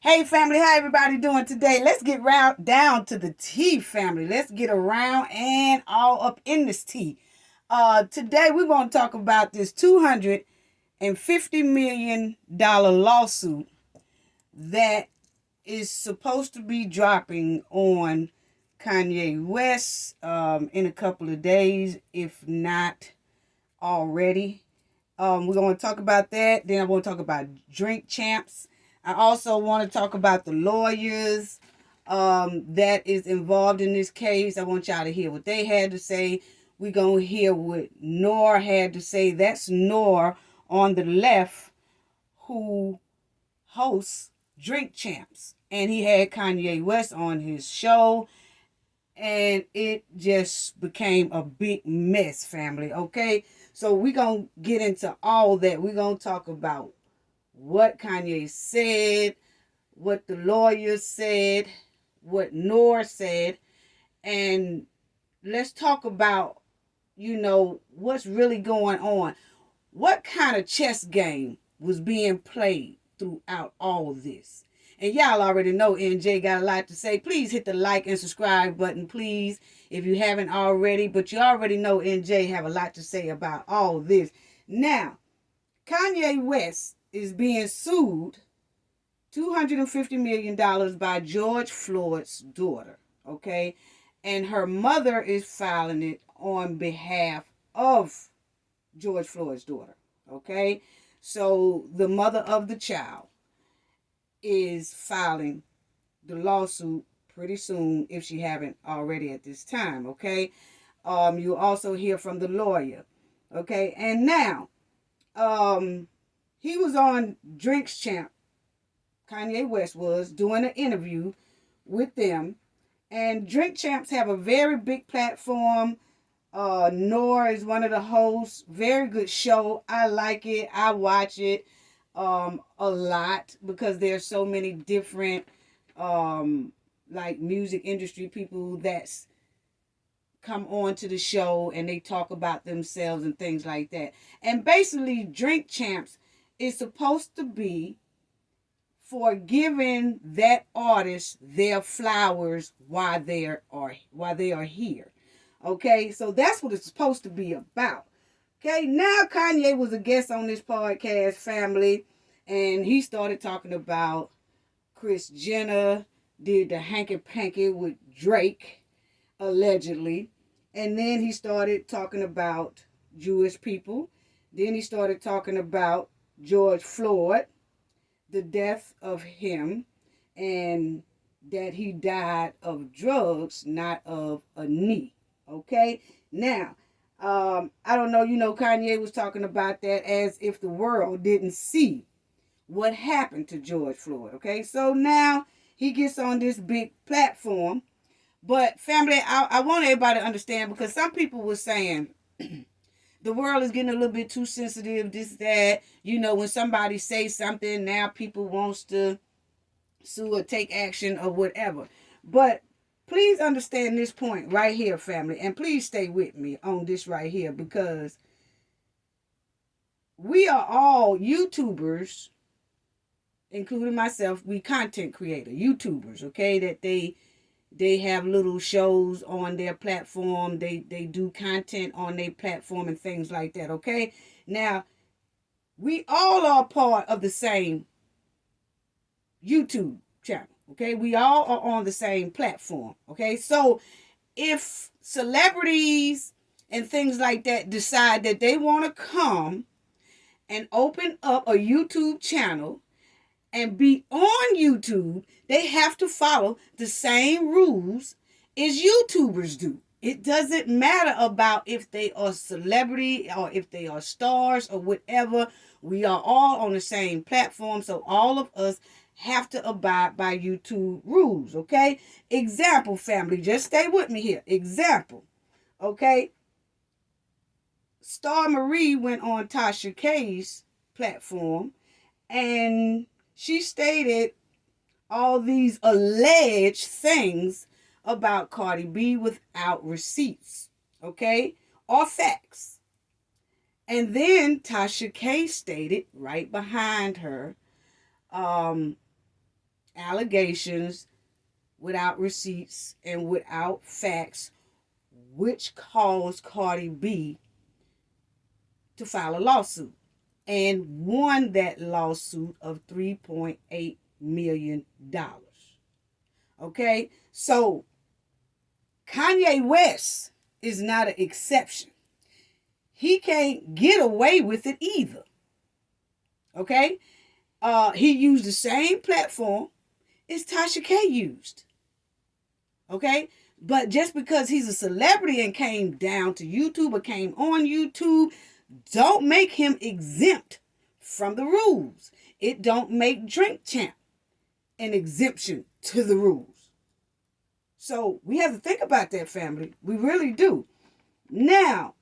Hey family, how everybody doing today? Let's get round down to the tea, family. Let's get around and all up in this tea. Today we're going to talk about this $250 million lawsuit that is supposed to be dropping on Kanye West in a couple of days, if not already. We're going to talk about that. Then I want to talk about drink champs. I also want to talk about the lawyers that is involved in this case. I want y'all to hear what they had to say. We're going to hear what N.O.R.E had to say. That's N.O.R.E on the left, who hosts Drink Champs. And he had Kanye West on his show. And it just became a big mess, family, okay? So we're going to get into all that. We're going to talk about what Kanye said, what the lawyers said, what N.O.R.E said, and let's talk about, what's really going on. What kind of chess game was being played throughout all of this? And y'all already know NJ got a lot to say. Please hit the like and subscribe button, please, if you haven't already. But you already know NJ have a lot to say about all this. Now, Kanye West is being sued $250 million by George Floyd's daughter, okay? And her mother is filing it on behalf of George Floyd's daughter, okay? So the mother of the child is filing the lawsuit pretty soon, if she haven't already at this time, okay? You also hear from the lawyer, okay? And now, he was on Drinks Champ, Kanye West was, doing an interview with them. And Drink Champs have a very big platform. N.O.R.E is one of the hosts. Very good show. I like it. I watch it a lot because there's so many different like music industry people that's come on to the show and they talk about themselves and things like that. And basically Drink Champs is supposed to be for giving that artist their flowers while they are here. Okay, so that's what it's supposed to be about. Okay, now Kanye was a guest on this podcast, family, and he started talking about Kris Jenner did the hanky panky with Drake, allegedly. And then he started talking about Jewish people. Then he started talking about George Floyd, the death of him, and that he died of drugs, not of a knee. Okay? Now, I don't know, Kanye was talking about that as if the world didn't see what happened to George Floyd. Okay? So now he gets on this big platform. But family, I want everybody to understand, because some people were saying the world is getting a little bit too sensitive, this, that. When somebody says something, now people wants to sue or take action or whatever. But please understand this point right here, family. And please stay with me on this right here, because we are all YouTubers, including myself. We content creator, YouTubers, okay? That they have little shows on their platform. They do content on their platform and things like that, okay? Now, we all are part of the same YouTube channel, okay? We all are on the same platform, okay? So if celebrities and things like that decide that they want to come and open up a YouTube channel and be on YouTube, they have to follow the same rules as YouTubers do. It doesn't matter about if they are celebrity or if they are stars or whatever. We are all on the same platform, so all of us have to abide by YouTube rules, okay? Example, family, just stay with me here. Example, okay? Star Marie went on Tasha K's platform and she stated all these alleged things about Cardi B without receipts, okay, or facts. And then Tasha K stated right behind her, after allegations without receipts and without facts, which caused Cardi B to file a lawsuit and won that lawsuit of $3.8 million. Okay? So, Kanye West is not an exception. He can't get away with it either. Okay? He used the same platform as Tasha K used. Okay? But just because he's a celebrity and came down to YouTube or came on YouTube, don't make him exempt from the rules. It don't make Drink Champ an exemption to the rules. So we have to think about that, family. We really do. Now,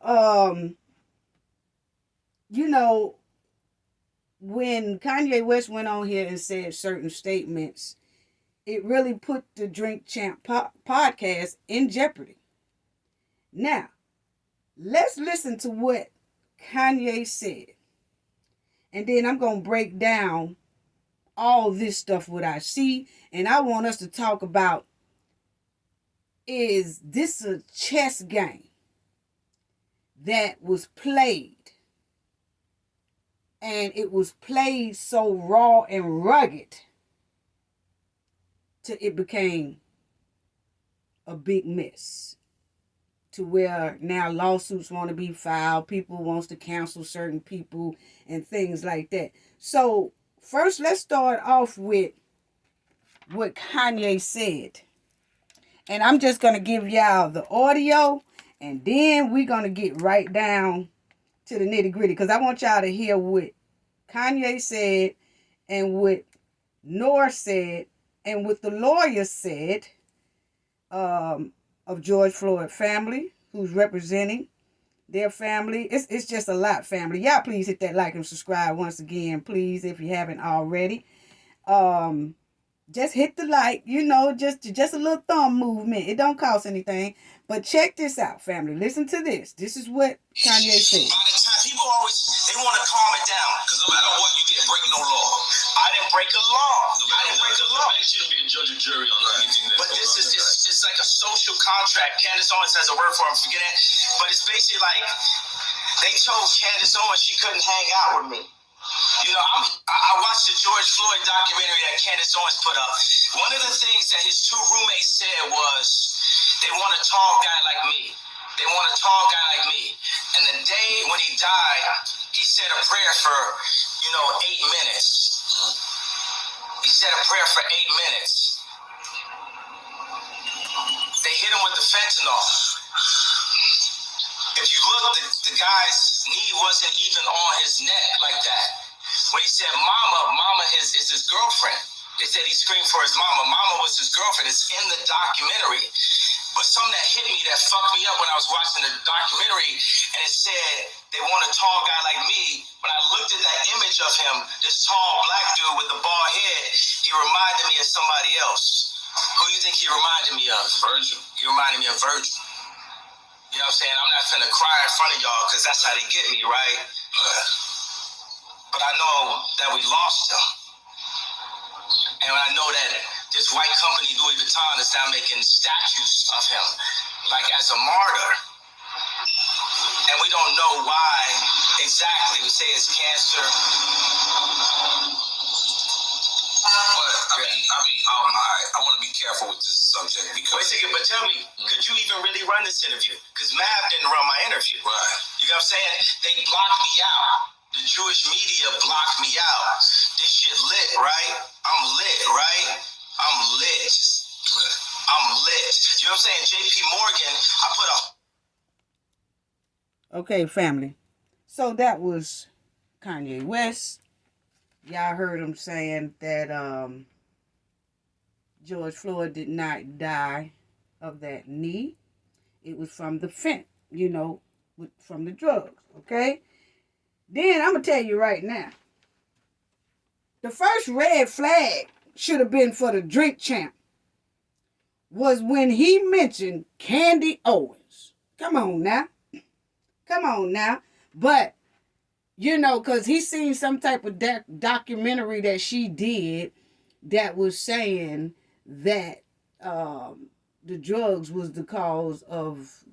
when Kanye West went on here and said certain statements, it really put the Drink Champ podcast in jeopardy. Now, let's listen to what Kanye said. And then I'm going to break down all this stuff what I see. And I want us to talk about, is this a chess game that was played? And it was played so raw and rugged till it became a big mess. To where now lawsuits want to be filed, people wants to cancel certain people and things like that. So first, let's start off with what Kanye said. And I'm just going to give y'all the audio, and then we're going to get right down to the nitty gritty, because I want y'all to hear what Kanye said and what N.O.R.E said and what the lawyer said of George Floyd family, who's representing their family. It's just a lot, family. Y'all please hit that like and subscribe once again, please, if you haven't already. Just hit the like, just a little thumb movement. It don't cost anything. But check this out, family. Listen to this. This is what Kanye said. By the time people always, they want to calm it down, because no matter what, you didn't break no law. I didn't break a law. I didn't break a law. You shouldn't be a judge or jury on anything. But this is it's like a social contract. Candace Owens has a word for it, I'm forgetting it. But it's basically like they told Candace Owens she couldn't hang out with me. I watched the George Floyd documentary that Candace Owens put up. One of the things that his two roommates said was, they want a tall guy like me. They want a tall guy like me. And the day when he died, he said a prayer for, 8 minutes. He said a prayer for 8 minutes. They hit him with the fentanyl. If you look, the guy's knee wasn't even on his neck like that. When he said mama is his girlfriend. They said he screamed for his mama. Mama was his girlfriend. It's in the documentary. But something that hit me, that fucked me up when I was watching the documentary, and it said they want a tall guy like me. When I looked at that image of him, this tall black dude with the bald head, he reminded me of somebody else. Who do you think he reminded me of? Virgil. He reminded me of Virgil. You know what I'm saying? I'm not finna cry in front of y'all, because that's how they get me, right? But I know that we lost him. And I know that this white company, Louis Vuitton, is now making statues of him, like as a martyr. And we don't know why exactly. We say it's cancer. But I want to be careful with this subject because. Wait a second, but tell me, could you even really run this interview? Because Mav didn't run my interview. Right. You know what I'm saying? They blocked me out. The Jewish media blocked me out. This shit lit, right? I'm lit, right? I'm lit. I'm lit. You know what I'm saying? JP Morgan, I put a. Okay, family. So that was Kanye West. Y'all heard him saying that George Floyd did not die of that knee. It was from the from the drugs, okay? Then I'm going to tell you right now, the first red flag should have been for the Drink Champ was when he mentioned Candy Owens. Come on now. But, because he seen some type of documentary that she did that was saying that the drugs was the cause of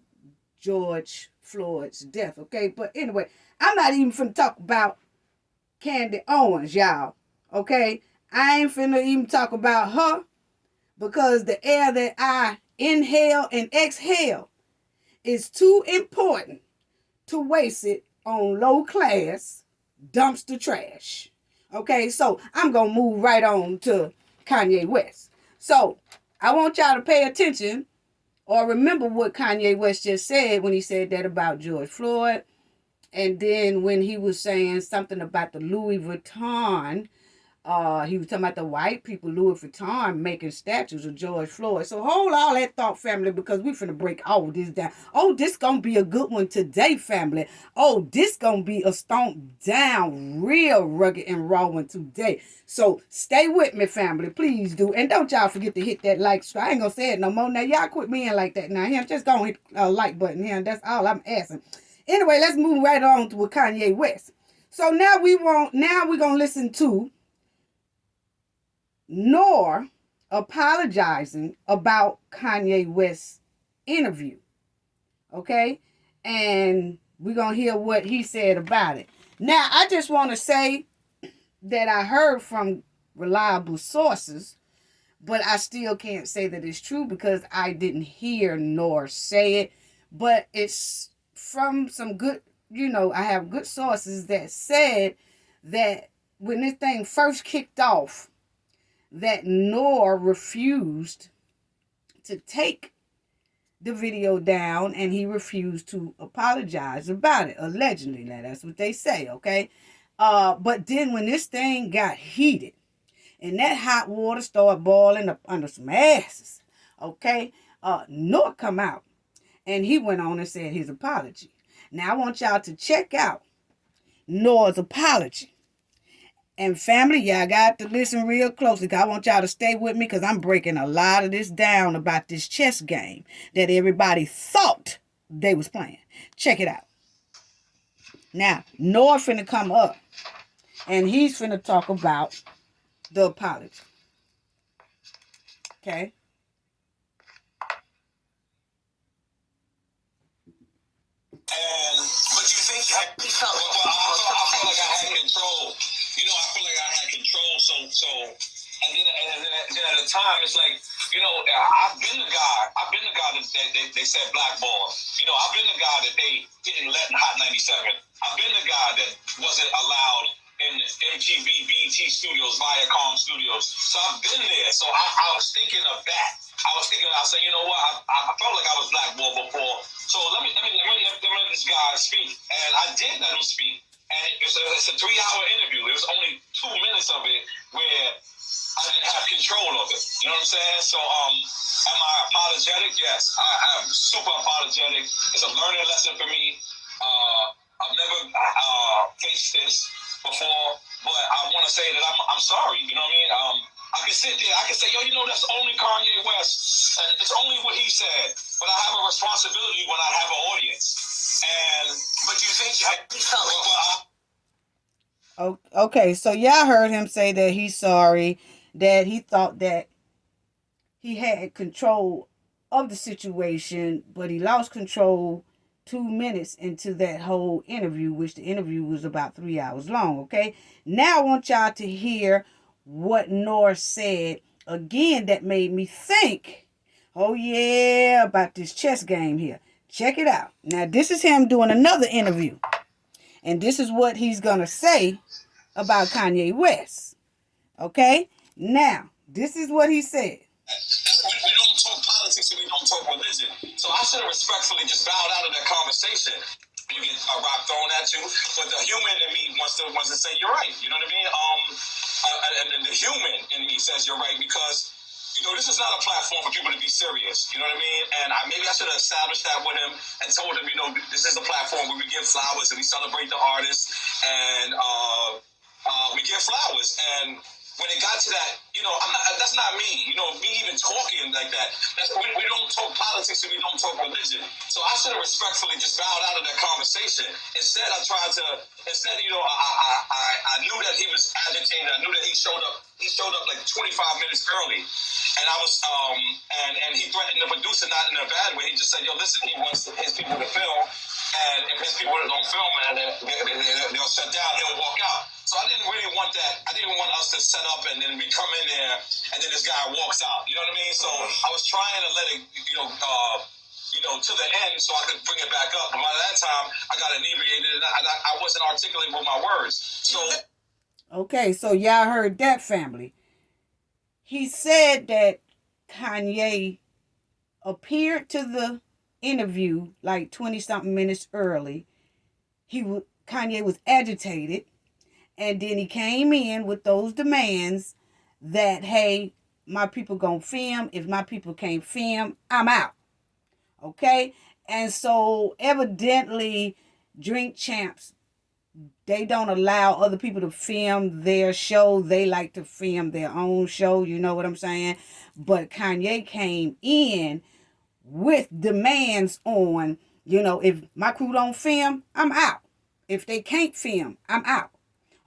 George Floyd's death. Okay, but anyway, I'm not even finna talk about Candy Owens, y'all. Okay, I ain't finna even talk about her because the air that I inhale and exhale is too important to waste it on low class dumpster trash. Okay, so I'm gonna move right on to Kanye West. So I want y'all to pay attention or remember what Kanye West just said when he said that about George Floyd. And then when he was saying something about the Louis Vuitton, he was talking about the white people, Louis Vuitton, making statues of George Floyd. So hold all that thought, family, because we finna break all this down. Oh, this gonna be a good one today, family. Oh, this gonna be a stomp down, real rugged and raw one today. So stay with me, family, please do. And don't y'all forget to hit that like. I ain't gonna say it no more. Now, y'all quit being like that now. Yeah, just go hit a like button here. That's all I'm asking. Anyway, let's move right on to with Kanye West. So now we're gonna listen to N.O.R.E apologizing about Kanye West's interview. Okay? And we're going to hear what he said about it. Now, I just want to say that I heard from reliable sources, but I still can't say that it's true because I didn't hear N.O.R.E say it. But it's from some good, I have good sources that said that when this thing first kicked off, that N.O.R.E refused to take the video down and he refused to apologize about it, allegedly. Now, that's what they say, okay? But then when this thing got heated and that hot water started boiling up under some asses, okay, N.O.R.E come out and he went on and said his apology. Now, I want y'all to check out N.O.R.E's apology. And family, y'all got to listen real closely because I want y'all to stay with me because I'm breaking a lot of this down about this chess game that everybody thought they was playing. Check it out. Now, N.O.R.E finna come up and he's finna talk about the apology. Okay? But you think I felt like I had control. I feel like I had control. And then at the time, it's like, I've been the guy. I've been the guy that they said blackball. I've been the guy that they didn't let in Hot 97. I've been the guy that wasn't allowed in MTV, BET Studios, Viacom Studios. So I've been there. So I was thinking of that. I said, you know what? I felt like I was blackballed before. So let me let this guy speak. And I did let him speak. And it's a 3-hour interview. It was only 2 minutes of it where I didn't have control of it. You know what I'm saying? So, am I apologetic? Yes, I'm super apologetic. It's a learning lesson for me. I've never faced this before, but I want to say that I'm sorry. You know what I mean? I can sit there. I can say, that's only Kanye West, and it's only what he said. But I have a responsibility when I have an audience. But you think I felt like, Okay, so y'all heard him say that he's sorry, that he thought that he had control of the situation, but he lost control 2 minutes into that whole interview, which the interview was about 3 hours long, okay? Now I want y'all to hear what N.O.R.E said again that made me think, oh yeah, about this chess game here. Check it out. Now this is him doing another interview. And this is what he's going to say about Kanye West. Okay? Now, this is what he said. We don't talk politics and we don't talk religion. So I should have respectfully just bowed out of that conversation. You get a rock thrown at you, but the human in me wants to say you're right. You know what I mean? And the human in me says you're right because this is not a platform for people to be serious. You know what I mean? And maybe I should have established that with him and told him, this is a platform where we give flowers and we celebrate the artists and we give flowers. And when it got to that, that's not me. Me even talking like that. We don't talk politics and we don't talk religion. So I should have respectfully just bowed out of that conversation. Instead, I tried to. Instead, I knew that he was agitated. I knew that he showed up. He showed up like 25 minutes early, and I was and he threatened the producer, not in a bad way. He just said, "Yo, listen, he wants his people to film." And if his people don't film it, they'll shut down. He'll walk out. So I didn't really want that. I didn't want us to set up and then we come in there and then this guy walks out. You know what I mean? So I was trying to let it, to the end so I could bring it back up. But by that time, I got inebriated and I wasn't articulate with my words. So okay, so y'all heard that, family. He said that Kanye appeared to the interview like 20-something minutes early. Kanye was agitated, and then he came in with those demands that, hey, my people gonna film. If my people can't film, I'm out. Okay? And so evidently Drink Champs, they don't allow other people to film their show. They like to film their own show, you know what I'm saying? But Kanye came in with demands on, if my crew don't film, I'm out. If they can't film, I'm out.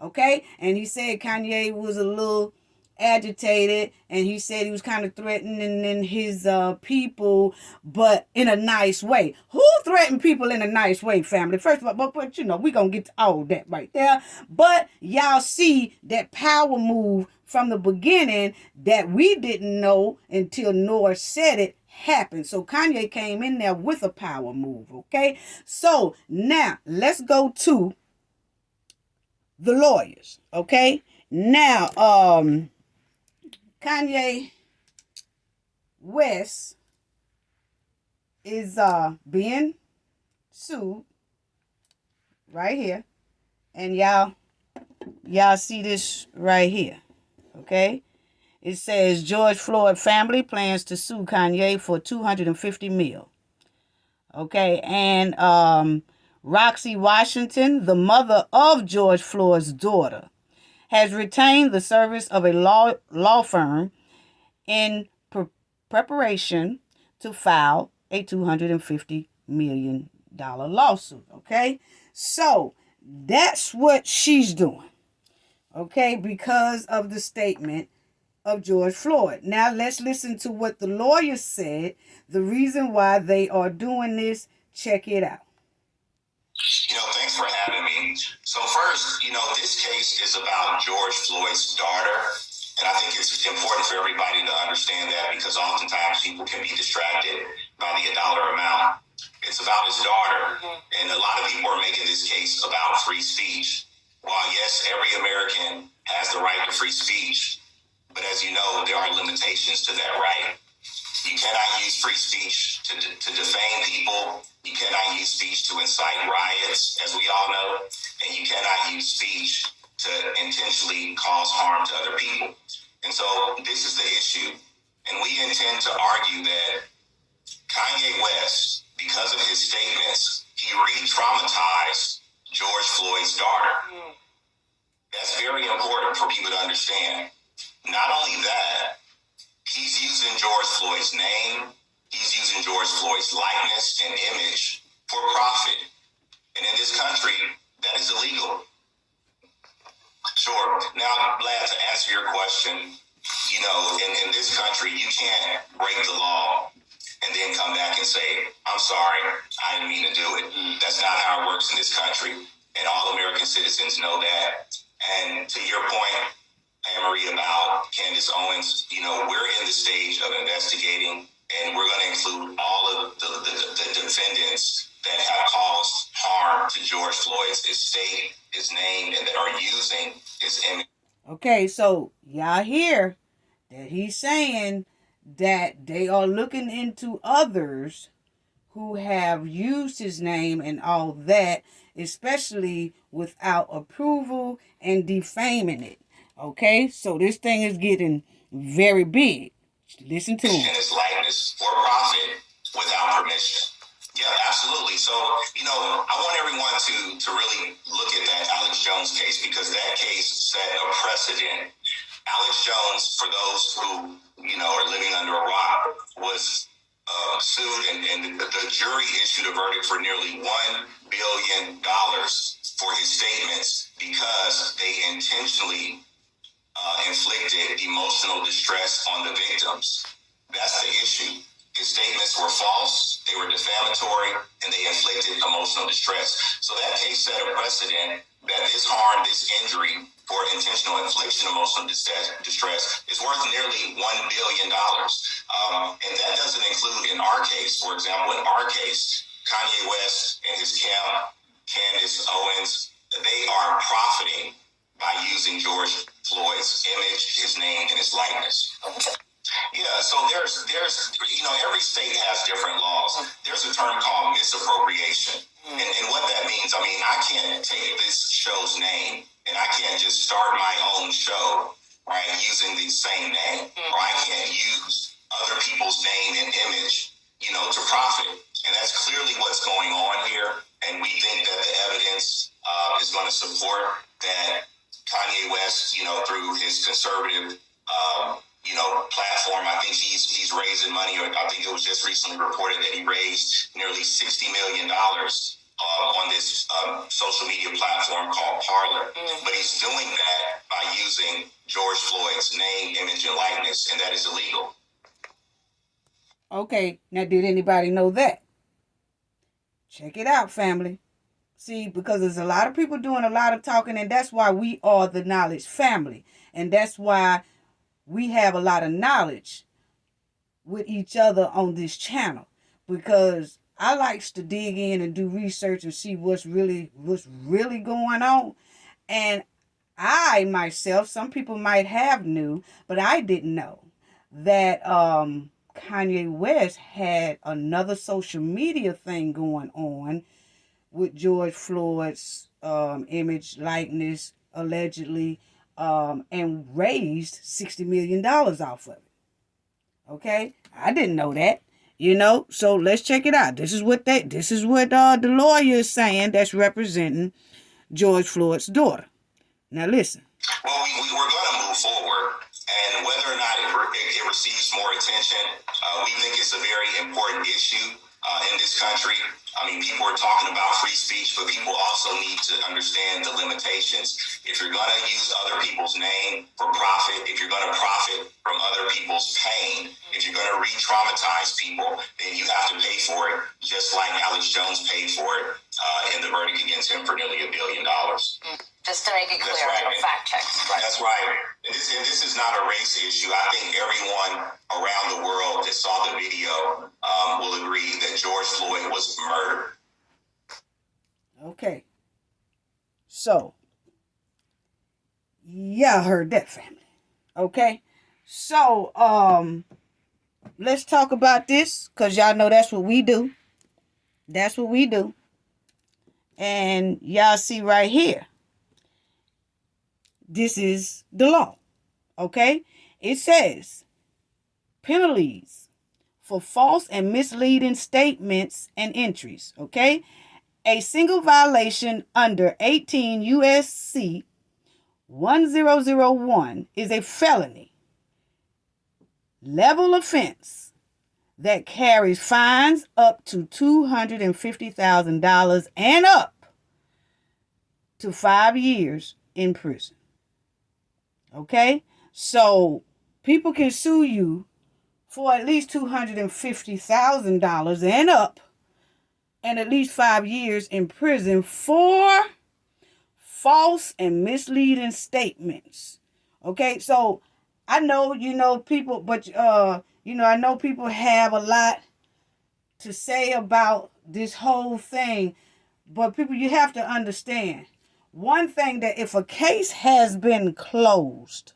Okay? And he said Kanye was a little agitated, and he said he was kind of threatening his people, but in a nice way. Who threatened people in a nice way, family? First of all, but we gonna get to all that right there. But y'all see that power move from the beginning that we didn't know until N.O.R.E said it happened. So Kanye came in there with a power move, okay? So now let's go to the lawyers, okay? Now, Kanye West is being sued right here, and y'all see this right here, okay? It says George Floyd family plans to sue Kanye for $250 million. Okay, and Roxy Washington, the mother of George Floyd's daughter, has retained the service of a law firm in preparation to file a $250 million lawsuit. Okay, so that's what she's doing. Okay, because of the statement of George Floyd. Now let's listen to what the lawyers said, the reason why they are doing this. Check it out. Thanks for having me. So first, this case is about George Floyd's daughter. And I think it's important for everybody to understand that because oftentimes people can be distracted by the dollar amount. It's about his daughter. And a lot of people are making this case about free speech. While yes, every American has the right to free speech, but as you know, there are limitations to that right. You cannot use free speech to defame people. You cannot use speech to incite riots, as we all know. And you cannot use speech to intentionally cause harm to other people. And so this is the issue. And we intend to argue that Kanye West, because of his statements, he re-traumatized George Floyd's daughter. That's very important for people to understand. Not only that, he's using George Floyd's name, he's using George Floyd's likeness and image for profit. And in this country, that is illegal. Sure. Now, I'm glad to answer your question. In this country, you can't break the law and then come back and say, I'm sorry, I didn't mean to do it. That's not how it works in this country. And all American citizens know that. And to your point, Anne-Marie, about Candace Owens, we're in the stage of investigating, and we're going to include all of the defendants that have caused harm to George Floyd's estate, his name, and that are using his image. Okay, so y'all hear that he's saying that they are looking into others who have used his name and all that, especially without approval and defaming it. Okay, so this thing is getting very big. Listen to him. And his likeness for profit without permission. Yeah, absolutely. So, I want everyone to really look at that Alex Jones case because that case set a precedent Alex Jones, for those who are living under a rock, was sued, and the jury issued a verdict for nearly $1 billion for his statements because they intentionally inflicted emotional distress on the victims. That's the issue. His statements were false, they were defamatory, and they inflicted emotional distress. So that case set a precedent that this harm, this injury, for intentional infliction of emotional distress is worth nearly $1 billion. And that doesn't include, in our case, for example, in our case, Kanye West and his camp, Candace Owens, they are profiting by using George Floyd's image, his name, and his likeness. Yeah, so there's every state has different laws. There's a term called misappropriation. And what that means, I can't take this show's name and I can't just start my own show, right, using the same name. Or I can't use other people's name and image, to profit. And that's clearly what's going on here. And we think that the evidence is going to support that Kanye West, through his conservative platform. I think he's raising money, or I think it was just recently reported that he raised nearly $60 million on this social media platform called Parler. But he's doing that by using George Floyd's name, image, and likeness, and that is illegal. Okay, now did anybody know that? Check it out, family. See, because there's a lot of people doing a lot of talking, and that's why we are the knowledge family. And that's why we have a lot of knowledge with each other on this channel, because I likes to dig in and do research and see what's really going on. And I myself, some people might have knew, but I didn't know that Kanye West had another social media thing going on with George Floyd's image, likeness, allegedly, and raised $60 million off of it. Okay, I didn't know that. So let's check it out. This is what the lawyer is saying that's representing George Floyd's daughter. Now listen. Well, we're going to move forward, and whether or not it receives more attention, we think it's a very important issue in this country. People are talking about free speech, but people also need to understand the limitations. If you're going to use other people's name for profit, if you're going to profit from other people's pain, if you're going to re-traumatize people, then you have to pay for it, just like Alex Jones paid for it in the verdict against him for nearly $1 billion. Just to make it clear, right. Fact check. Right. That's right. And this is not a race issue. I think everyone around the world that saw the video will agree that George Floyd was murdered. Okay. So, yeah, I heard that, family. Okay. So, let's talk about this, because y'all know that's what we do. That's what we do. And y'all see right here. This is the law. Okay? It says penalties for false and misleading statements and entries. Okay? A single violation under 18 U.S.C. 1001 is a felony level offense that carries fines up to $250,000 and up to 5 years in prison. Okay? So people can sue you for at least $250,000 and up, and at least 5 years in prison for false and misleading statements. Okay? So I know, people, but, I know people have a lot to say about this whole thing, but people, you have to understand one thing, that if a case has been closed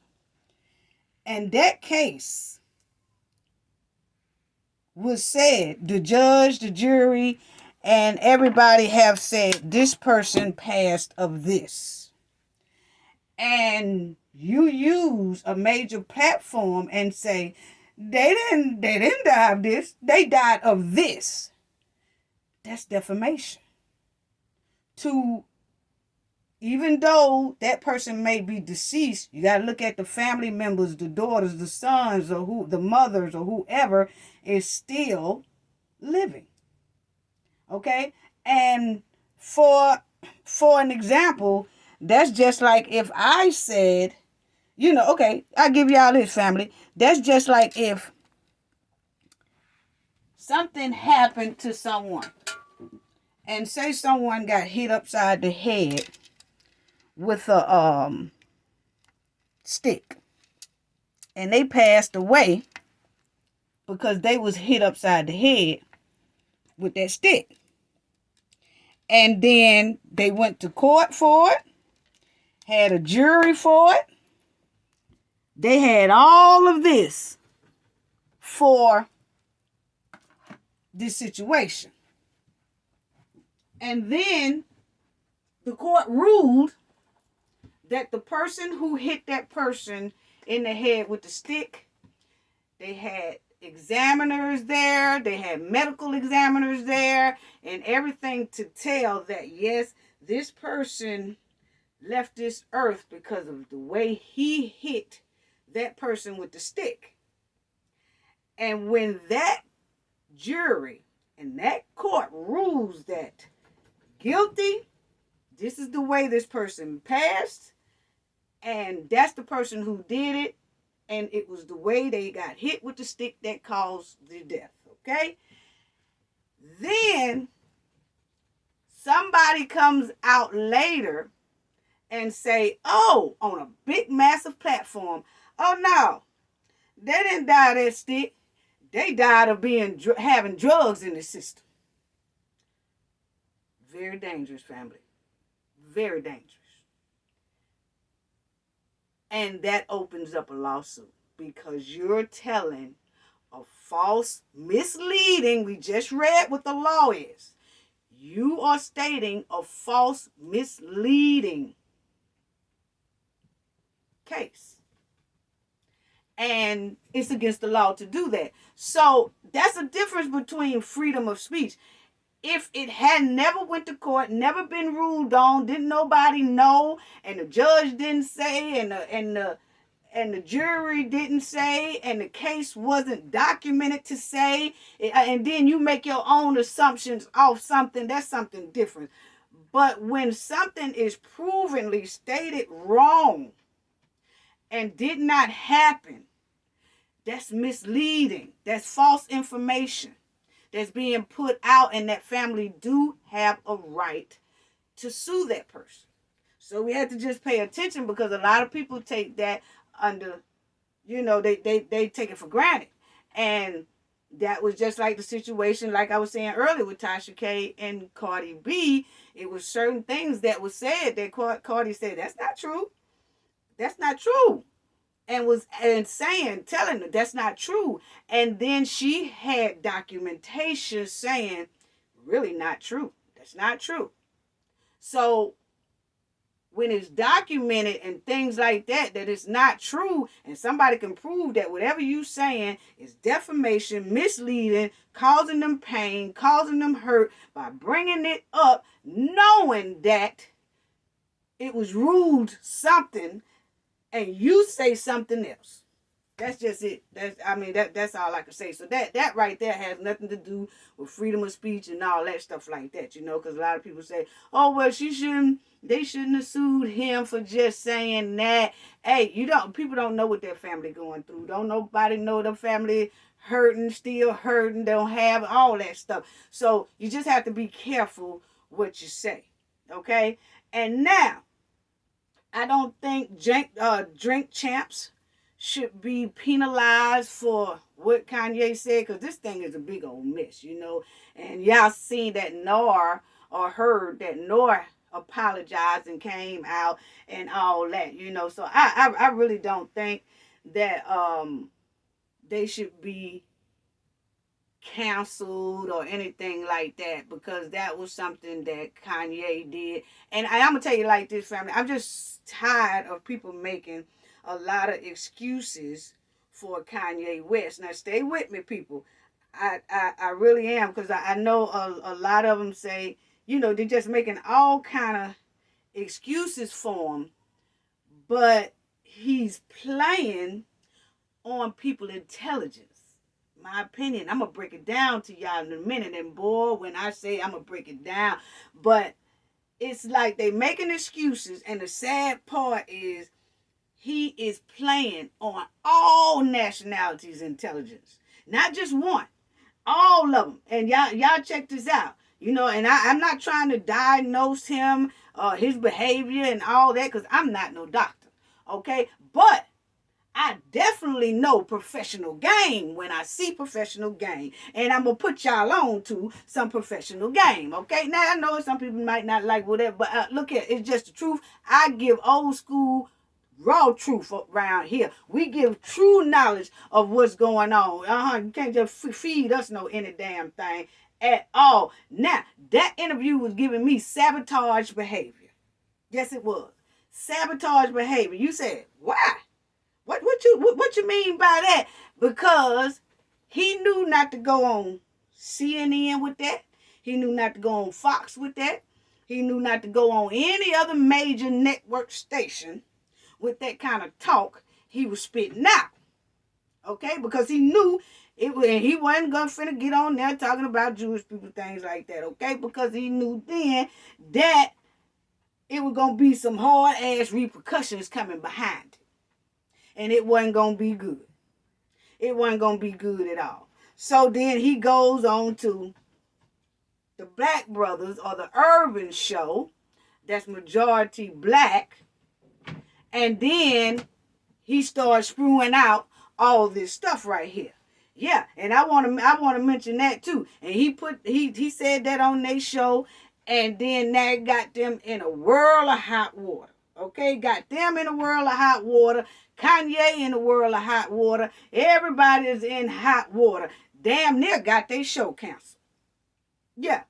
and that case was said, the judge, the jury, and everybody have said this person passed of this, and you use a major platform and say they didn't die of this, they died of this, that's defamation. To even though that person may be deceased, you got to look at the family members, the daughters, the sons, or who, the mothers, or whoever is still living. Okay? And for an example, that's just like if I said, okay, I'll give y'all this, family. That's just like if something happened to someone, and say someone got hit upside the head with a stick, and they passed away because they was hit upside the head with that stick. And then they went to court for it, had a jury for it. They had all of this for this situation. And then the court ruled that the person who hit that person in the head with the stick, they had examiners there, they had medical examiners there, and everything to tell that, yes, this person left this earth because of the way he hit that person with the stick. And when that jury and that court rules that guilty, this is the way this person passed, and that's the person who did it, and it was the way they got hit with the stick that caused the death, okay? Then somebody comes out later and say, oh, on a big, massive platform, oh, no, they didn't die of that stick. They died of having drugs in the system. Very dangerous, family. Very dangerous. And that opens up a lawsuit because you're telling a false, misleading, we just read what the law is. You are stating a false, misleading case. And it's against the law to do that. So that's a difference between freedom of speech. If it had never went to court, never been ruled on, didn't nobody know, and the judge didn't say, and the jury didn't say, and the case wasn't documented to say, and then you make your own assumptions off something, that's something different. But when something is provenly stated wrong and did not happen, that's misleading. That's false information that's being put out, and that family do have a right to sue that person. So we have to just pay attention because a lot of people take that under, they take it for granted. And that was just like the situation, like I was saying earlier with Tasha K and Cardi B. It was certain things that was said that Cardi said, that's not true. That's not true. Telling her that's not true. And then she had documentation saying, really not true. That's not true. So when it's documented and things like that it's not true, and somebody can prove that whatever you saying is defamation, misleading, causing them pain, causing them hurt by bringing it up, knowing that it was ruled something, and you say something else. That's just it. That's all I can say. So that right there has nothing to do with freedom of speech and all that stuff like that, because a lot of people say, oh, well, they shouldn't have sued him for just saying that. Hey, people don't know what their family going through. Don't nobody know their family hurting, still hurting, don't have all that stuff. So you just have to be careful what you say. Okay? And now, I don't think drink champs should be penalized for what Kanye said, because this thing is a big old mess, And y'all seen that N.O.R.E. or heard that N.O.R.E. apologized and came out and all that, So I really don't think that they should be canceled or anything like that, because that was something that Kanye did. And I'm gonna tell you like this, family, I'm just tired of people making a lot of excuses for Kanye West. Now stay with me, people. I really am, because I know a lot of them say, they're just making all kind of excuses for him, but he's playing on people's intelligence. My opinion. I'm going to break it down to y'all in a minute. And boy, when I say I'm going to break it down, but it's like they making excuses. And the sad part is he is playing on all nationalities' intelligence. Not just one. All of them. And y'all check this out. You know, and I'm not trying to diagnose him, his behavior and all that, because I'm not no doctor. Okay? But I definitely know professional game when I see professional game. And I'm going to put y'all on to some professional game. Okay? Now, I know some people might not like whatever, but look here, it's just the truth. I give old school raw truth around here. We give true knowledge of what's going on. You can't just feed us no any damn thing at all. Now, that interview was giving me sabotage behavior. Yes, it was. Sabotage behavior. You said, why? What you mean by that? Because he knew not to go on CNN with that. He knew not to go on Fox with that. He knew not to go on any other major network station with that kind of talk he was spitting out. Okay? Because he knew he wasn't going to finna get on there talking about Jewish people, things like that. Okay? Because he knew then that it was going to be some hard ass repercussions coming behind it. And it wasn't going to be good. It wasn't going to be good at all. So then he goes on to the Black Brothers or the Urban Show that's majority black. And then he starts spewing out all this stuff right here. Yeah, and I want to mention that too. And he said that on their show, and then that got them in a whirl of hot water. Okay, got them in a whirl of hot water. Kanye in a whirl of hot water. Everybody's in hot water. Damn near got their show canceled. Yeah.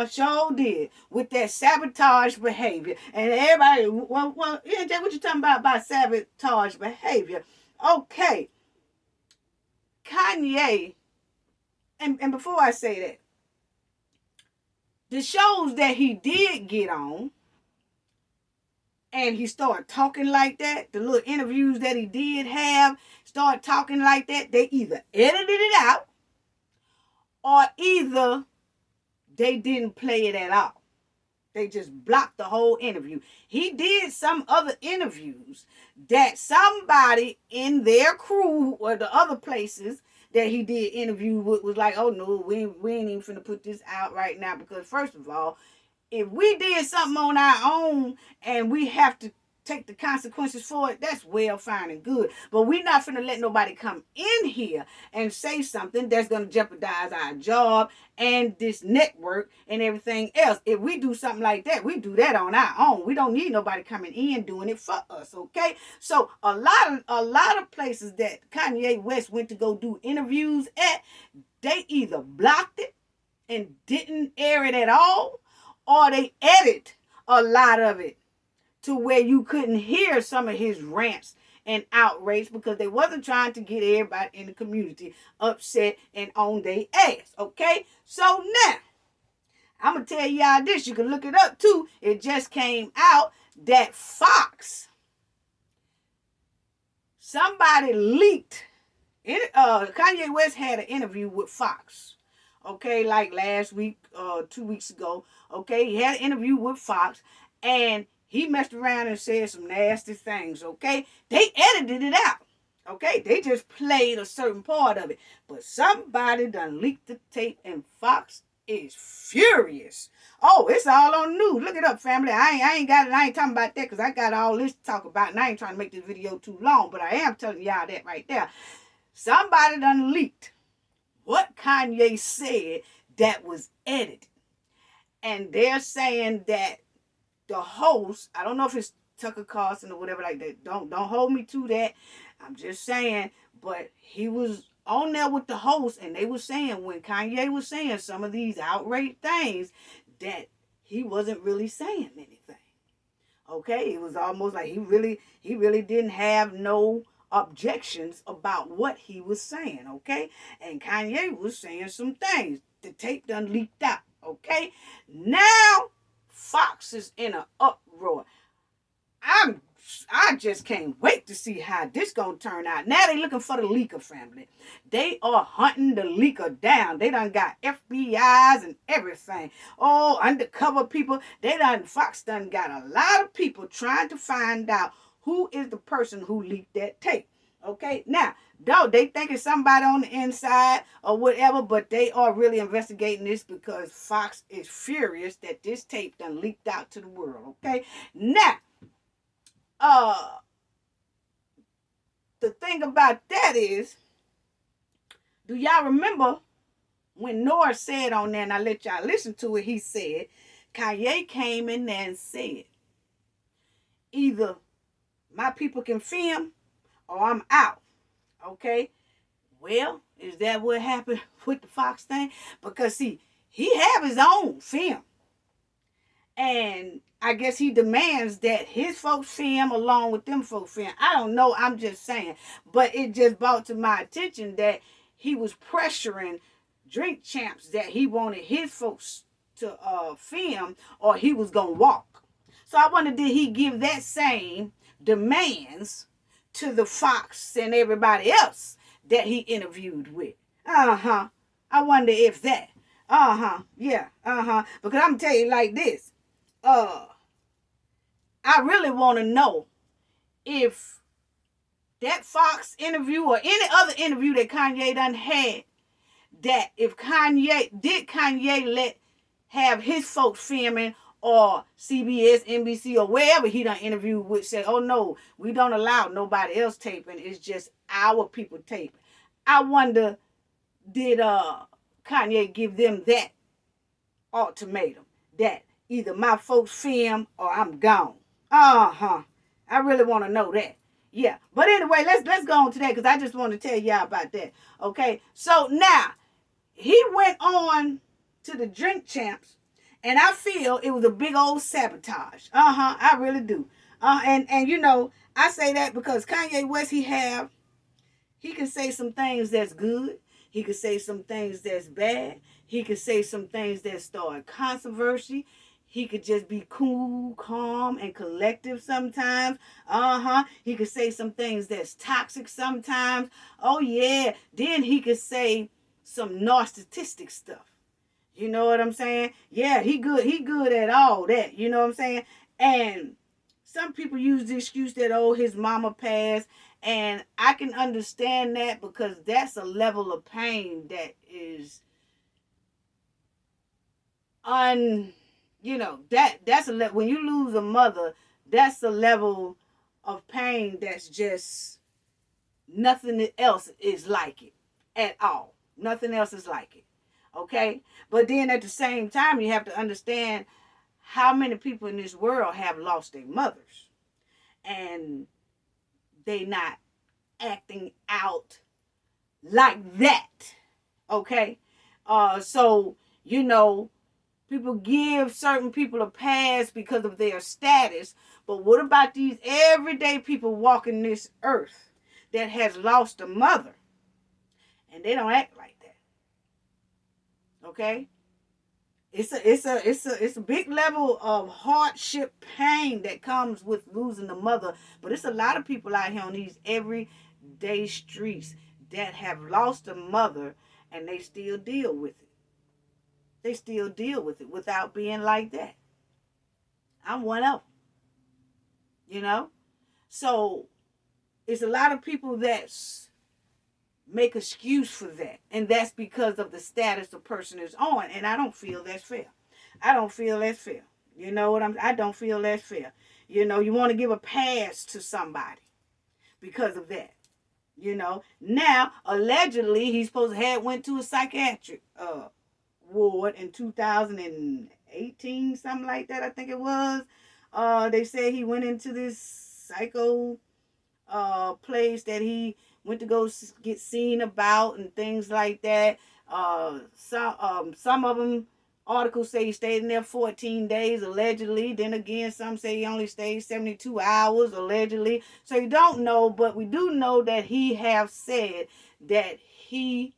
Sure did. With that sabotage behavior. And everybody, well, what you talking about sabotage behavior? Okay. Kanye, and before I say that, the shows that he did get on, and he started talking like that, the little interviews that he did have, started talking like that, they either edited it out, or either they didn't play it at all. They just blocked the whole interview. He did some other interviews that somebody in their crew or the other places that he did interview with was like, oh no, we ain't even finna put this out right now, because first of all, if we did something on our own and we have to take the consequences for it, that's well, fine and good. But we're not finna let nobody come in here and say something that's gonna jeopardize our job and this network and everything else. If we do something like that, we do that on our own. We don't need nobody coming in doing it for us, okay? So a lot of places that Kanye West went to go do interviews at, they either blocked it and didn't air it at all, or they edit a lot of it to where you couldn't hear some of his rants and outrage, because they wasn't trying to get everybody in the community upset and on their ass, okay? So now, I'm going to tell y'all this. You can look it up too. It just came out that Fox, somebody leaked. Kanye West had an interview with Fox, okay, like last week, 2 weeks ago, okay? He had an interview with Fox, and he messed around and said some nasty things, okay? They edited it out, okay? They just played a certain part of it. But somebody done leaked the tape, and Fox is furious. Oh, it's all on the news. Look it up, family. I ain't got it. I ain't talking about that because I got all this to talk about, and I ain't trying to make this video too long, but I am telling y'all that right there. Somebody done leaked what Kanye said that was edited. And they're saying that the host, I don't know if it's Tucker Carlson or whatever like that. Don't hold me to that. I'm just saying, but he was on there with the host, and they were saying, when Kanye was saying some of these outrage things, that he wasn't really saying anything. Okay? It was almost like he really didn't have no objections about what he was saying, okay? And Kanye was saying some things. The tape done leaked out, okay? Now Fox is in an uproar. I just can't wait to see how this gonna turn out. Now they looking for the leaker family. They are hunting the leaker down. They done got FBI's and everything. Oh, undercover people. Fox done got a lot of people trying to find out who is the person who leaked that tape. Okay, now, though they think it's somebody on the inside or whatever, but they are really investigating this because Fox is furious that this tape done leaked out to the world. Okay, now, the thing about that is, do y'all remember when N.O.R.E said on there, and I let y'all listen to it, he said, Kanye came in there and said, either my people can film or I'm out. Okay? Well, is that what happened with the Fox thing? Because, see, he have his own film. And I guess he demands that his folks film along with them folks film. I don't know. I'm just saying. But it just brought to my attention that he was pressuring Drink Champs that he wanted his folks to film or he was going to walk. So I wonder, did he give that same demands to the Fox and everybody else that he interviewed with? I wonder if that. Yeah. Because I'm telling you like this. I really want to know if that Fox interview or any other interview that Kanye done had, that if Kanye let have his folks filming or CBS, NBC, or wherever he done interviewed with say, oh no, we don't allow nobody else taping. It's just our people taping. I wonder, did Kanye give them that ultimatum that either my folks film or I'm gone? I really want to know that. Yeah. But anyway, let's go on to that because I just want to tell y'all about that. Okay. So now he went on to the Drink Champs, and I feel it was a big old sabotage. I really do. And you know, I say that because Kanye West, he can say some things that's good. He could say some things that's bad. He could say some things that start controversy. He could just be cool, calm, and collective sometimes. He could say some things that's toxic sometimes. Oh, yeah. Then he could say some narcissistic stuff. You know what I'm saying? Yeah, he good at all that. You know what I'm saying? And some people use the excuse that, oh, his mama passed. And I can understand that because that's a level of pain that is that's a level. When you lose a mother, that's a level of pain that's just nothing else is like it at all. Nothing else is like it. Okay? But then at the same time, you have to understand how many people in this world have lost their mothers. And they not acting out like that. Okay? So, you know, people give certain people a pass because of their status. But what about these everyday people walking this earth that has lost a mother? And they don't act like that. Okay? It's a big level of hardship, pain that comes with losing a mother. But it's a lot of people out here on these everyday streets that have lost a mother and they still deal with it. They still deal with it without being like that. I'm one of them. You know? So it's a lot of people that make excuse for that. And that's because of the status the person is on. And I don't feel that's fair. I don't feel that's fair. You know what I don't feel that's fair. You know, you want to give a pass to somebody because of that. You know, now allegedly he's supposed to have went to a psychiatric ward in 2018, something like that. I think it was. They said he went into this psycho place that he went to go get seen about and things like that. Some of them articles say he stayed in there 14 days allegedly. Then again, some say he only stayed 72 hours allegedly. So you don't know, but we do know that he have said that he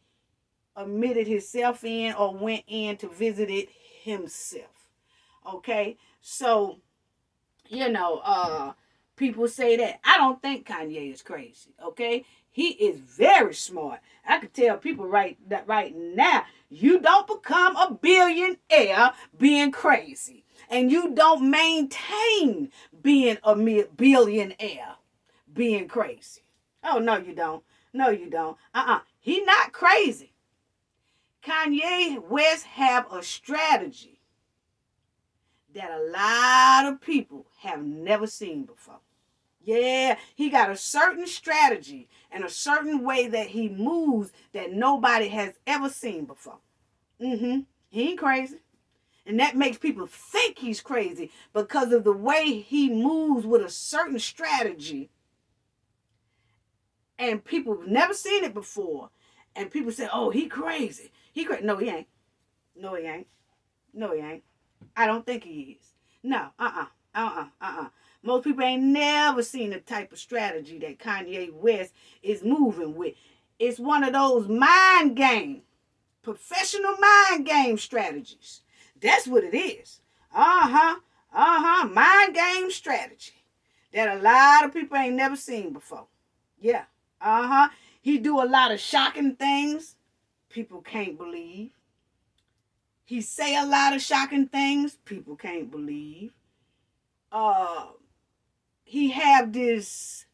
admitted himself in or went in to visit it himself. Okay? So, people say that. I don't think Kanye is crazy, okay? He is very smart. I could tell people right now, you don't become a billionaire being crazy. And you don't maintain being a billionaire being crazy. Oh, no, you don't. No, you don't. He not crazy. Kanye West have a strategy that a lot of people have never seen before. Yeah, he got a certain strategy and a certain way that he moves that nobody has ever seen before. He ain't crazy. And that makes people think he's crazy because of the way he moves with a certain strategy. And people have never seen it before. And people say, oh, he crazy. He crazy. No, he ain't. No, he ain't. No, he ain't. I don't think he is. No, Most people ain't never seen the type of strategy that Kanye West is moving with. It's one of those professional mind game strategies. That's what it is. Mind game strategy that a lot of people ain't never seen before. Yeah. He do a lot of shocking things people can't believe. He say a lot of shocking things people can't believe. He have this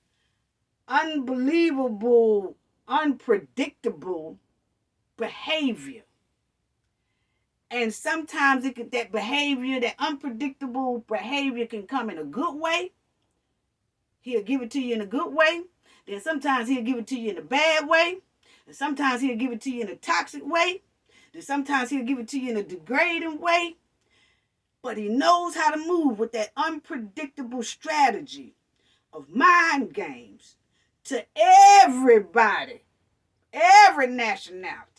unbelievable, unpredictable behavior. And sometimes that unpredictable behavior can come in a good way. He'll give it to you in a good way. Then sometimes he'll give it to you in a bad way. And sometimes he'll give it to you in a toxic way. Then sometimes he'll give it to you in a degrading way. But he knows how to move with that unpredictable strategy of mind games to everybody, every nationality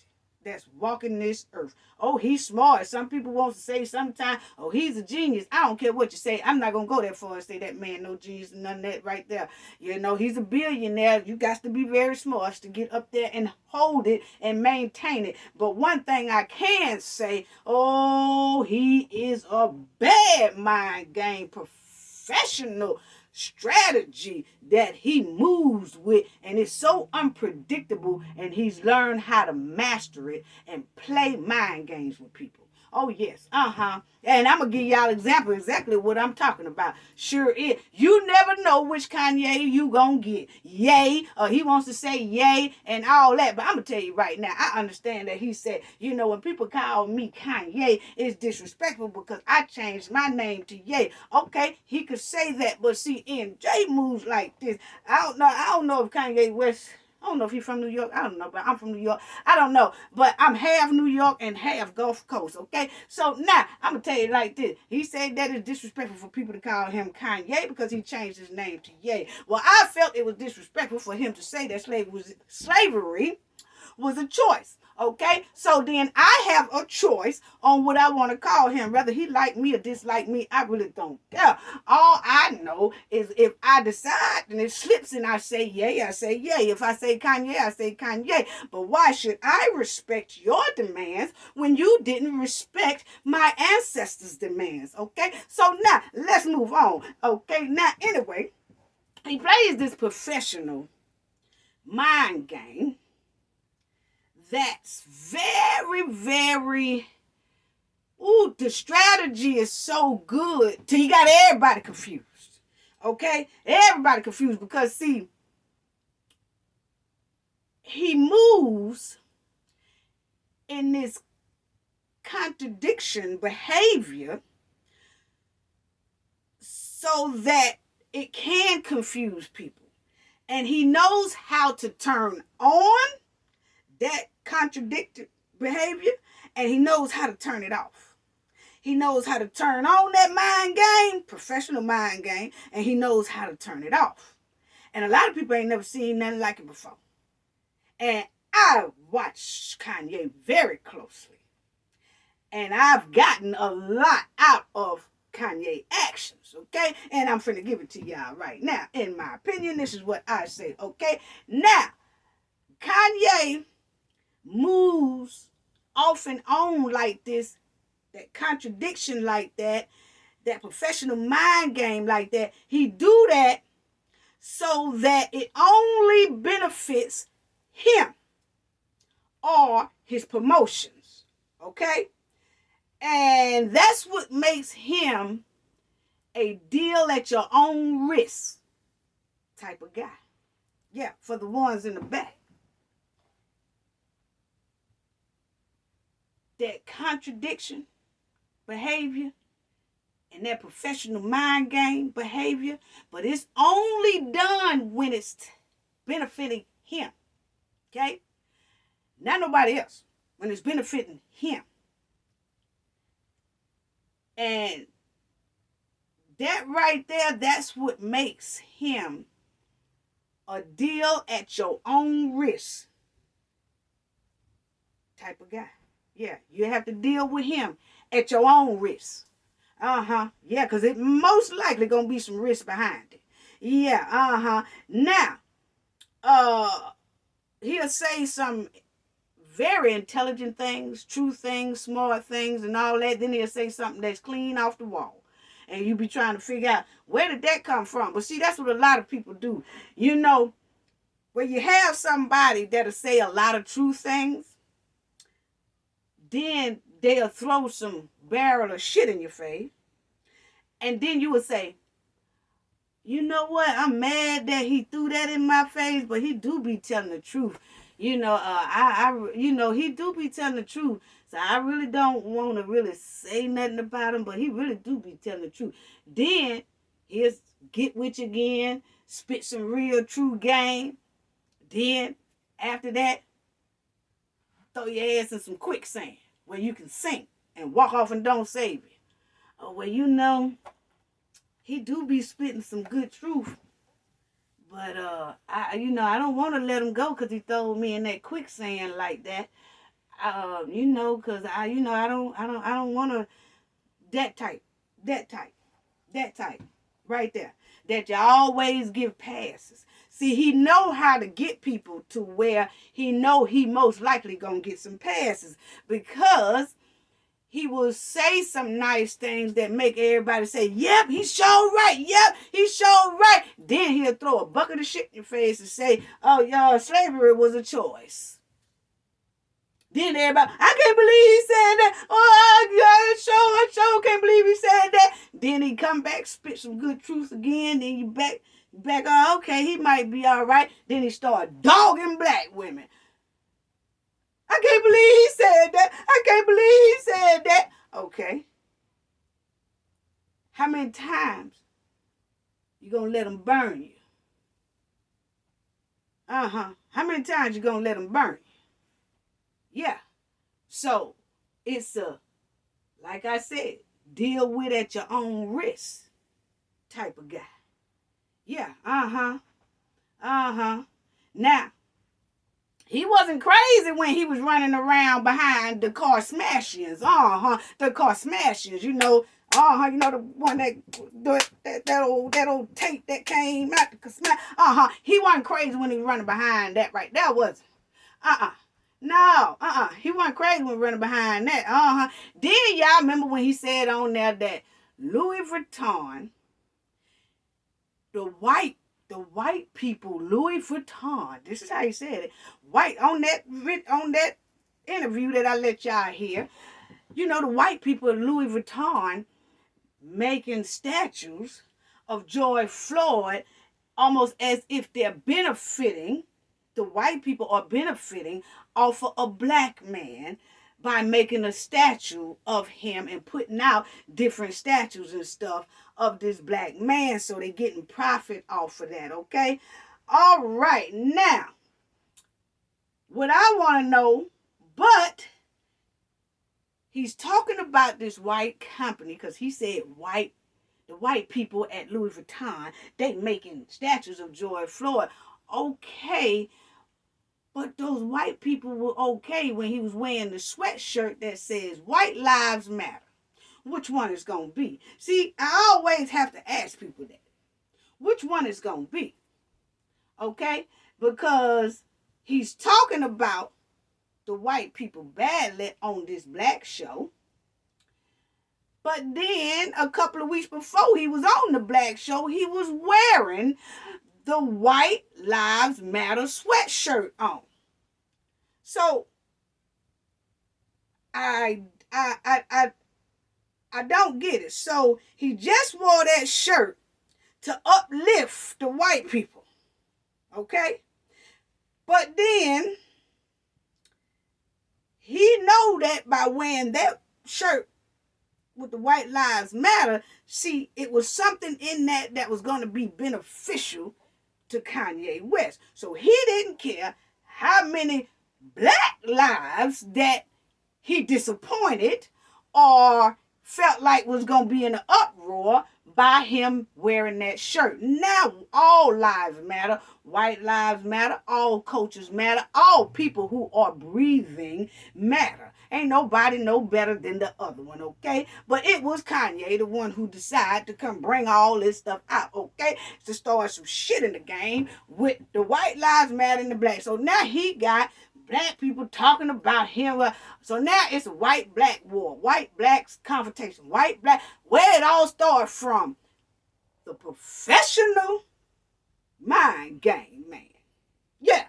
that's walking this earth. Oh, he's smart. Some people want to say sometimes, oh, he's a genius. I don't care what you say. I'm not going to go that far and say that man no genius and none of that right there. He's a billionaire. You got to be very smart to get up there and hold it and maintain it. But one thing I can say, oh, he is a bad mind game professional strategy that he moves with, and it's so unpredictable, and he's learned how to master it and play mind games with people. Oh yes, and I'm gonna give y'all example exactly what I'm talking about. Sure is. You never know which Kanye you gonna get. Yay, or he wants to say yay and all that. But I'm gonna tell you right now, I understand that he said, when people call me Kanye, it's disrespectful because I changed my name to Ye. Okay, he could say that, but see, NJ moves like this. I don't know if Kanye West. I don't know if he's from New York. I don't know, but I'm from New York. I don't know. But I'm half New York and half Gulf Coast, okay? So now, I'm going to tell you like this. He said that it's disrespectful for people to call him Kanye because he changed his name to Ye. Well, I felt it was disrespectful for him to say that slavery was a choice. Okay, so then I have a choice on what I want to call him. Whether he like me or dislike me, I really don't care. All I know is if I decide and it slips and I say yay, I say yay. If I say Kanye, I say Kanye. But why should I respect your demands when you didn't respect my ancestors' demands? Okay, so now let's move on. Okay, now anyway, he plays this professional mind game that's very, very, the strategy is so good till you got everybody confused. Okay? Everybody confused because, see, he moves in this contradiction behavior so that it can confuse people. And he knows how to turn on that contradicted behavior, and he knows how to turn it off. He knows how to turn on that mind game, professional mind game, and he knows how to turn it off. And a lot of people ain't never seen nothing like it before. And I watch Kanye very closely. And I've gotten a lot out of Kanye actions, okay? And I'm finna give it to y'all right now. In my opinion, this is what I say, okay? Now, Kanye moves off and on like this that contradiction like that, that professional mind game like that. He do that so that it only benefits him or his promotions. Okay? And that's what makes him a deal at your own risk type of guy. Yeah, for the ones in the back. That contradiction behavior and that professional mind game behavior, but it's only done when it's benefiting him. Okay? Not nobody else. When it's benefiting him. And that right there, that's what makes him a deal at your own risk type of guy. Yeah, you have to deal with him at your own risk. Yeah, because it most likely going to be some risk behind it. Yeah, Now, he'll say some very intelligent things, true things, smart things, and all that. Then he'll say something that's clean off the wall. And you be trying to figure out, where did that come from? But see, that's what a lot of people do. You know, when you have somebody that'll say a lot of true things, then they'll throw some barrel of shit in your face. And then you will say, you know what? I'm mad that he threw that in my face, but he do be telling the truth. You know, he do be telling the truth. So I really don't want to really say nothing about him, but he really do be telling the truth. Then he'll get with you again, spit some real true game. Then after that, throw your ass in some quicksand where you can sink and walk off and don't save you. Oh, well, you know, he do be spitting some good truth. But I don't want to let him go because he threw me in that quicksand like that. Because I don't want to. That type, right there. That you always give passes. See, he know how to get people to where he know he most likely gonna get some passes, because he will say some nice things that make everybody say, yep, he's sure right. Yep, he's sure right. Then he'll throw a bucket of shit in your face and say, oh, y'all, slavery was a choice. Then everybody, I can't believe he said that. Oh, I sure can't believe he said that. Then he come back, spit some good truth again. Then you back, okay, he might be all right. Then he start dogging black women. I can't believe he said that. I can't believe he said that. Okay. How many times you gonna let them burn you? How many times you gonna let them burn you? Yeah. So, it's like I said, deal with at your own risk type of guy. Yeah. Now, he wasn't crazy when he was running around behind the car smashings. The car smashings, you know the one that old tape that came out the smash. He wasn't crazy when he was running behind that right there, was it? No, he wasn't crazy when running behind that. Then y'all remember when he said on there that Louis Vuitton, the white people, Louis Vuitton, this is how he said it. White on that interview that I let y'all hear. You know, the white people of Louis Vuitton making statues of George Floyd almost as if they're benefiting, the white people are benefiting off of a black man by making a statue of him and putting out different statues and stuff of this black man, so they're getting profit off of that, okay? All right, now, what I want to know, but he's talking about this white company, because he said the white people at Louis Vuitton, they making statues of George Floyd. Okay, but those white people were okay when he was wearing the sweatshirt that says White Lives Matter. Which one is going to be? See, I always have to ask people that. Which one is going to be? Okay? Because he's talking about the white people badly on this black show. But then a couple of weeks before he was on the black show, he was wearing the White Lives Matter sweatshirt on. So I don't get it. So he just wore that shirt to uplift the white people. Okay? But then he know that by wearing that shirt with the White Lives Matter, see, it was something in that was going to be beneficial to Kanye West. So he didn't care how many black lives that he disappointed or felt like was going to be in an uproar by him wearing that shirt. Now all lives matter. White lives matter. All cultures matter. All people who are breathing matter. Ain't nobody no better than the other one, okay? But it was Kanye, the one who decided to come bring all this stuff out, okay? To start some shit in the game with the White Lives Matter and the black. So now he got black people talking about him. So now it's a white-black war. White-black confrontation. White-black. Where it all started from? The professional mind game, man. Yeah.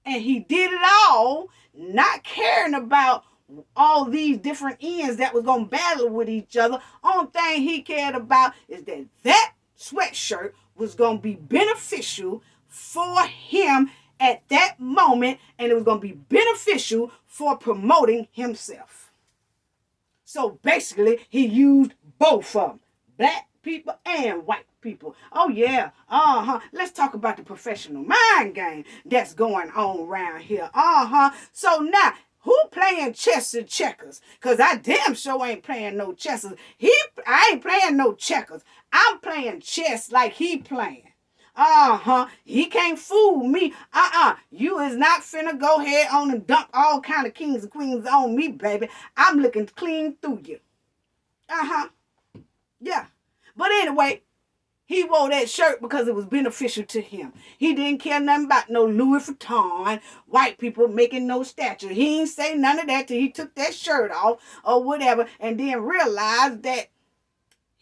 And he did it all not caring about all these different ends that was going to battle with each other. Only thing he cared about is that sweatshirt was going to be beneficial for him at that moment, and it was going to be beneficial for promoting himself. So basically, he used both of them, black people and white people. Oh yeah, let's talk about the professional mind game that's going on around here. So now, who playing chess and checkers? Because I damn sure ain't playing no chessers. I ain't playing no checkers. I'm playing chess like he playing. He can't fool me. You is not finna go ahead on and dump all kind of kings and queens on me, baby. I'm looking clean through you. Yeah. But anyway, he wore that shirt because it was beneficial to him. He didn't care nothing about no Louis Vuitton, white people making no statue. He ain't say none of that till he took that shirt off or whatever, and then realized that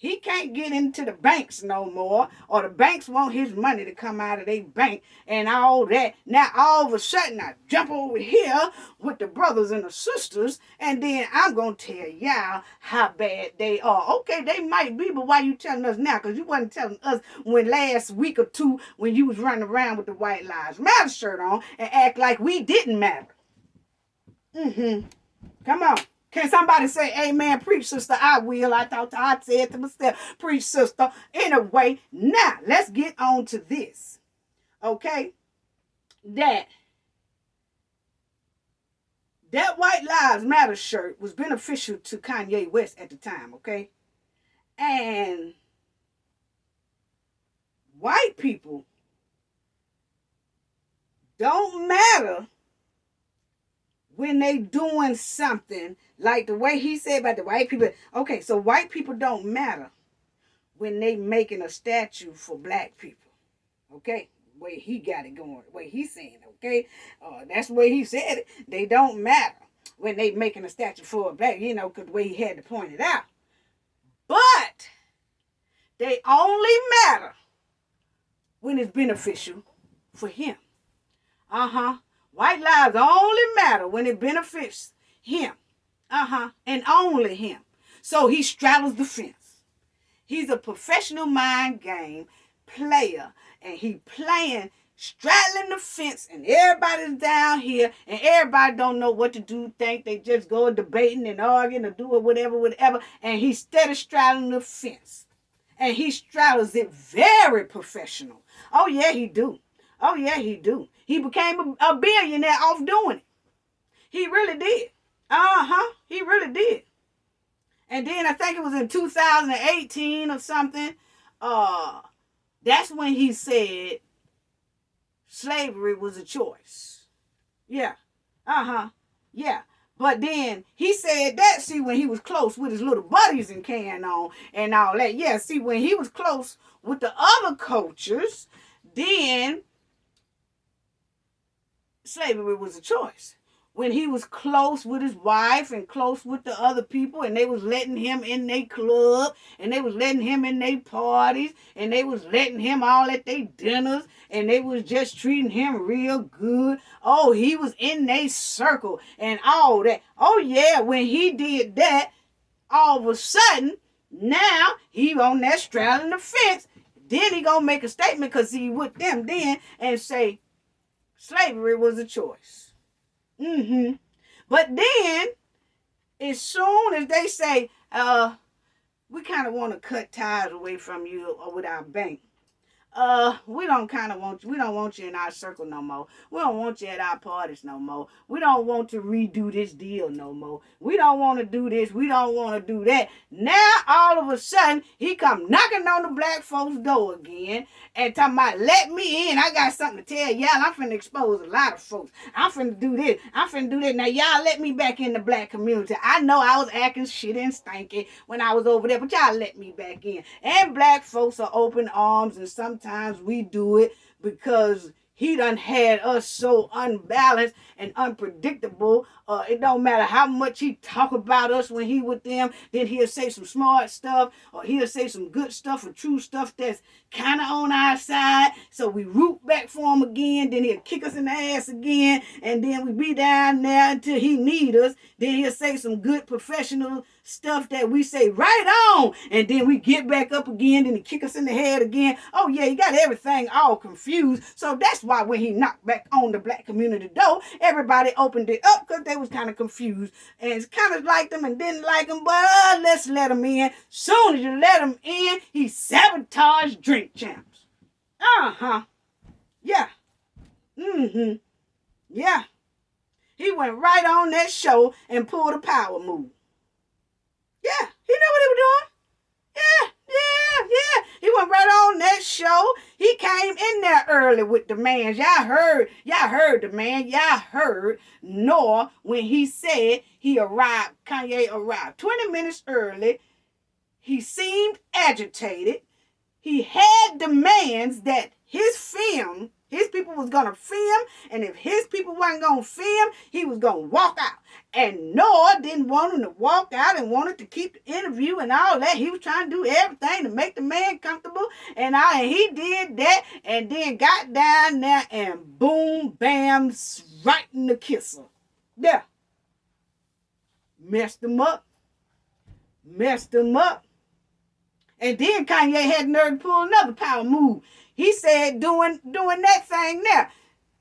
he can't get into the banks no more, or the banks want his money to come out of their bank and all that. Now, all of a sudden, I jump over here with the brothers and the sisters, and then I'm going to tell y'all how bad they are. Okay, they might be, but why you telling us now? Because you wasn't telling us when last week or two when you was running around with the White Lives Matter shirt on and act like we didn't matter. Come on. Can somebody say amen? Preach, sister. I will. I thought I said to myself, preach, sister. Anyway, now let's get on to this. Okay? That White Lives Matter shirt was beneficial to Kanye West at the time, okay? And white people don't matter when they doing something like the way he said about the white people. Okay, so white people don't matter when they making a statue for black people. Okay, the way he got it going, the way he's saying it, okay? That's the way he said it. They don't matter when they making a statue for a black, because the way he had to point it out. But they only matter when it's beneficial for him. White lives only matter when it benefits him. And only him. So he straddles the fence. He's a professional mind game player. And he playing, straddling the fence. And everybody's down here. And everybody don't know what to do. Think they just go debating and arguing or doing whatever. And he's steady straddling the fence. And he straddles it very professional. Oh yeah, he do. Oh yeah, he do. He became a billionaire off doing it. He really did. He really did. And then I think it was in 2018 or something. That's when he said slavery was a choice. Yeah. Yeah. But then he said that, see, when he was close with his little buddies and carrying on and all that. Yeah, see, when he was close with the other cultures, then slavery was a choice. when he was close with his wife and close with the other people, and they was letting him in their club, and they was letting him in their parties, and they was letting him all at their dinners, and they was just treating him real good. Oh, he was in their circle and all that. Oh yeah, when he did that, all of a sudden, now he on that straddling the fence. Then he gonna make a statement because he with them then and say slavery was a choice. But then, as soon as they say, we kind of want to cut ties away from you or with our bank. We don't want you. We don't want you in our circle no more. We don't want you at our parties no more. We don't want to redo this deal no more. We don't want to do this. We don't want to do that. Now, all of a sudden, he come knocking on the black folks' door again and talking about, let me in. I got something to tell y'all. I'm finna expose a lot of folks. I'm finna do this. I'm finna do that. Now, y'all let me back in the black community. I know I was acting shit and stinky when I was over there, but y'all let me back in. And black folks are open arms, and sometimes we do it because he done had us so unbalanced and unpredictable. It don't matter how much he talk about us when he with them, then he'll say some smart stuff, or he'll say some good stuff or true stuff that's kind of on our side. So we root back for him again, then he'll kick us in the ass again, and then we be down there until he need us. Then he'll say some good professional stuff that we say right on, and then we get back up again, then he kick us in the head again. Oh yeah, he got everything all confused. So that's why when he knocked back on the black community door, everybody opened it up because they was kind of confused and kind of liked him and didn't like him, but let's let him in. Soon as you let him in, he sabotaged Drink Champs. Yeah. Yeah. He went right on that show and pulled a power move. Yeah, he knew what he was doing. Yeah. He went right on that show. He came in there early with the man. Y'all heard the man. Y'all heard N.O.R.E. when he said he arrived. Kanye arrived 20 minutes early. He seemed agitated. He had demands that his people was going to film, and if his people wasn't going to film, he was going to walk out. And N.O.R.E. didn't want him to walk out and wanted to keep the interview and all that. He was trying to do everything to make the man comfortable, and he did that, and then got down there and boom, bam, right in the kisser. Yeah. Messed him up. And then Kanye had the nerve to pull another power move. He said doing that thing there.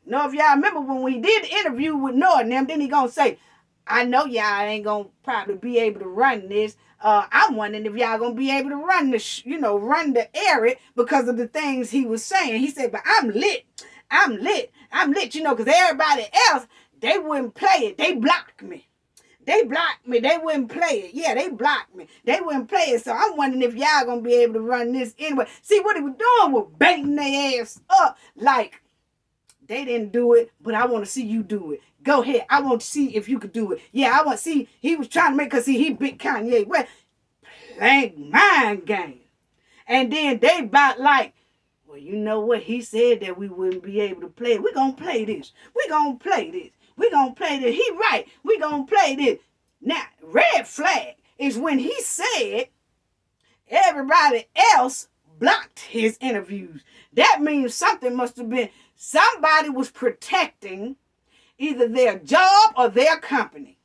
Know if y'all remember when we did the interview with N.O.R.E. and them, then he gonna say, I know y'all ain't gonna probably be able to run this. I'm wondering if y'all gonna be able to run the area because of the things he was saying. He said, but I'm lit, because everybody else, they wouldn't play it. They blocked me. They wouldn't play it. Yeah, they blocked me. They wouldn't play it. So I'm wondering if y'all gonna be able to run this anyway. See, what he was doing was baiting their ass up like, they didn't do it, but I want to see you do it. Go ahead. I want to see if you could do it. Yeah, I want to see. He was trying to make, because he big Kanye West. Playing mind game. And then they about like, well, you know what? He said that we wouldn't be able to play it. We're going to play this. He right. We're going to play this. Now, red flag is when he said everybody else blocked his interviews. That means something must have been, somebody was protecting either their job or their company.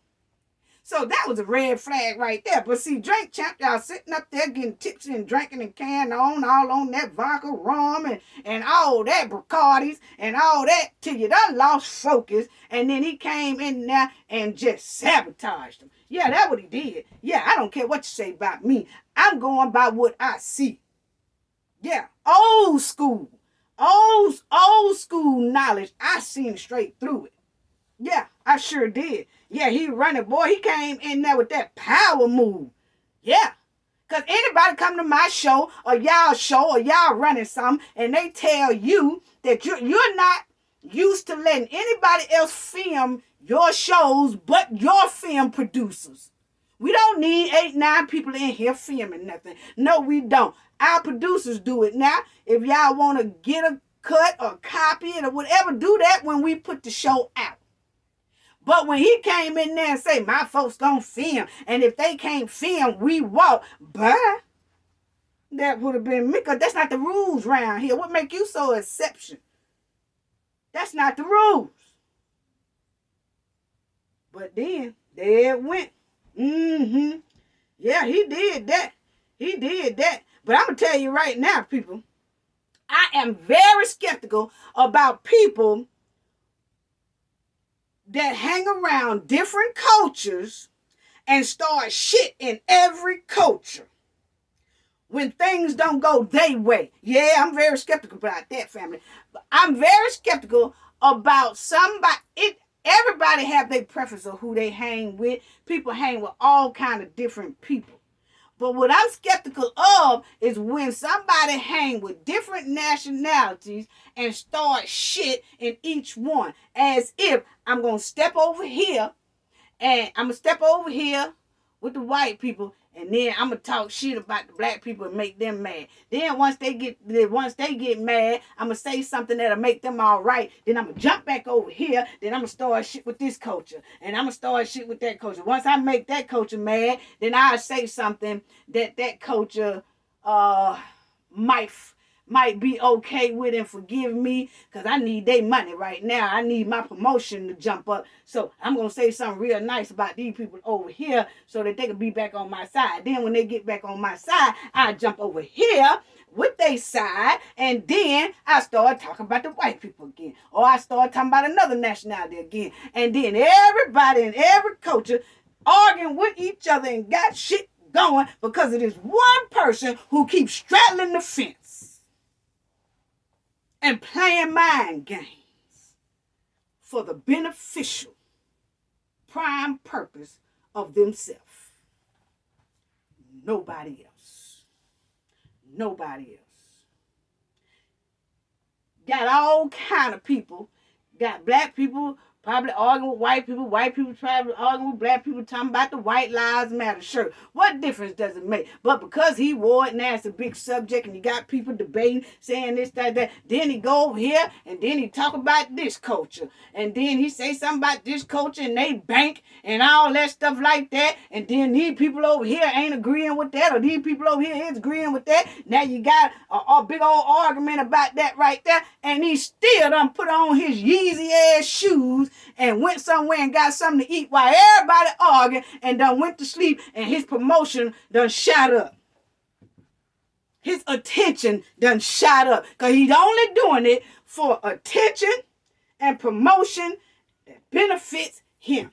So that was a red flag right there. But see, Drink Champ, y'all sitting up there getting tipsy and drinking and carrying on, all on that vodka, rum, and all that Bacardis and all that till you done lost focus. And then he came in there and just sabotaged them. Yeah, that's what he did. Yeah, I don't care what you say about me. I'm going by what I see. Yeah, old school knowledge. I seen straight through it. Yeah, I sure did. Yeah, he running, boy. He came in there with that power move. Yeah. Because anybody come to my show or y'all running something and they tell you that you're not used to letting anybody else film your shows but your film producers. We don't need 8-9 people in here filming nothing. No, we don't. Our producers do it now. If y'all want to get a cut or copy it or whatever, do that when we put the show out. But when he came in there and say, my folks gonna film, and if they can't film, we walk. But that would have been me, because that's not the rules around here. What make you so exception? That's not the rules. But then, there it went. Mm-hmm. Yeah, he did that. He did that. But I'm going to tell you right now, people, I am very skeptical about people that hang around different cultures and start shit in every culture when things don't go their way. Yeah, I'm very skeptical about that, family. But I'm very skeptical about somebody. Everybody have their preference of who they hang with. People hang with all kind of different people. But what I'm skeptical of is when somebody hang with different nationalities and start shit in each one. As if I'm going to step over here and I'm going to step over here with the white people, and then I'm going to talk shit about the black people and make them mad. Then once they get mad, I'm going to say something that'll make them all right. Then I'm going to jump back over here. Then I'm going to start shit with this culture. And I'm going to start shit with that culture. Once I make that culture mad, then I'll say something that culture might be okay with and forgive me, because I need their money right now. I need my promotion to jump up. So I'm going to say something real nice about these people over here so that they can be back on my side. Then when they get back on my side, I jump over here with their side, and then I start talking about the white people again. Or I start talking about another nationality again. And then everybody in every culture arguing with each other and got shit going because of this one person who keeps straddling the fence and playing mind games for the beneficial prime purpose of themselves. Nobody else. Nobody else. Got all kind of people. Got black people probably arguing with white people probably arguing with black people, talking about the White Lives Matter shirt. What difference does it make? But because he wore it, now it's a big subject, and you got people debating, saying this, that. Then he go over here, and then he talk about this culture. And then he say something about this culture, and they bank, and all that stuff like that. And then these people over here ain't agreeing with that, or these people over here is agreeing with that. Now you got a big old argument about that right there, and he still done put on his Yeezy ass shoes and went somewhere and got something to eat while everybody arguing, and done went to sleep, and his promotion done shot up. His attention done shot up. Because he's only doing it for attention and promotion that benefits him.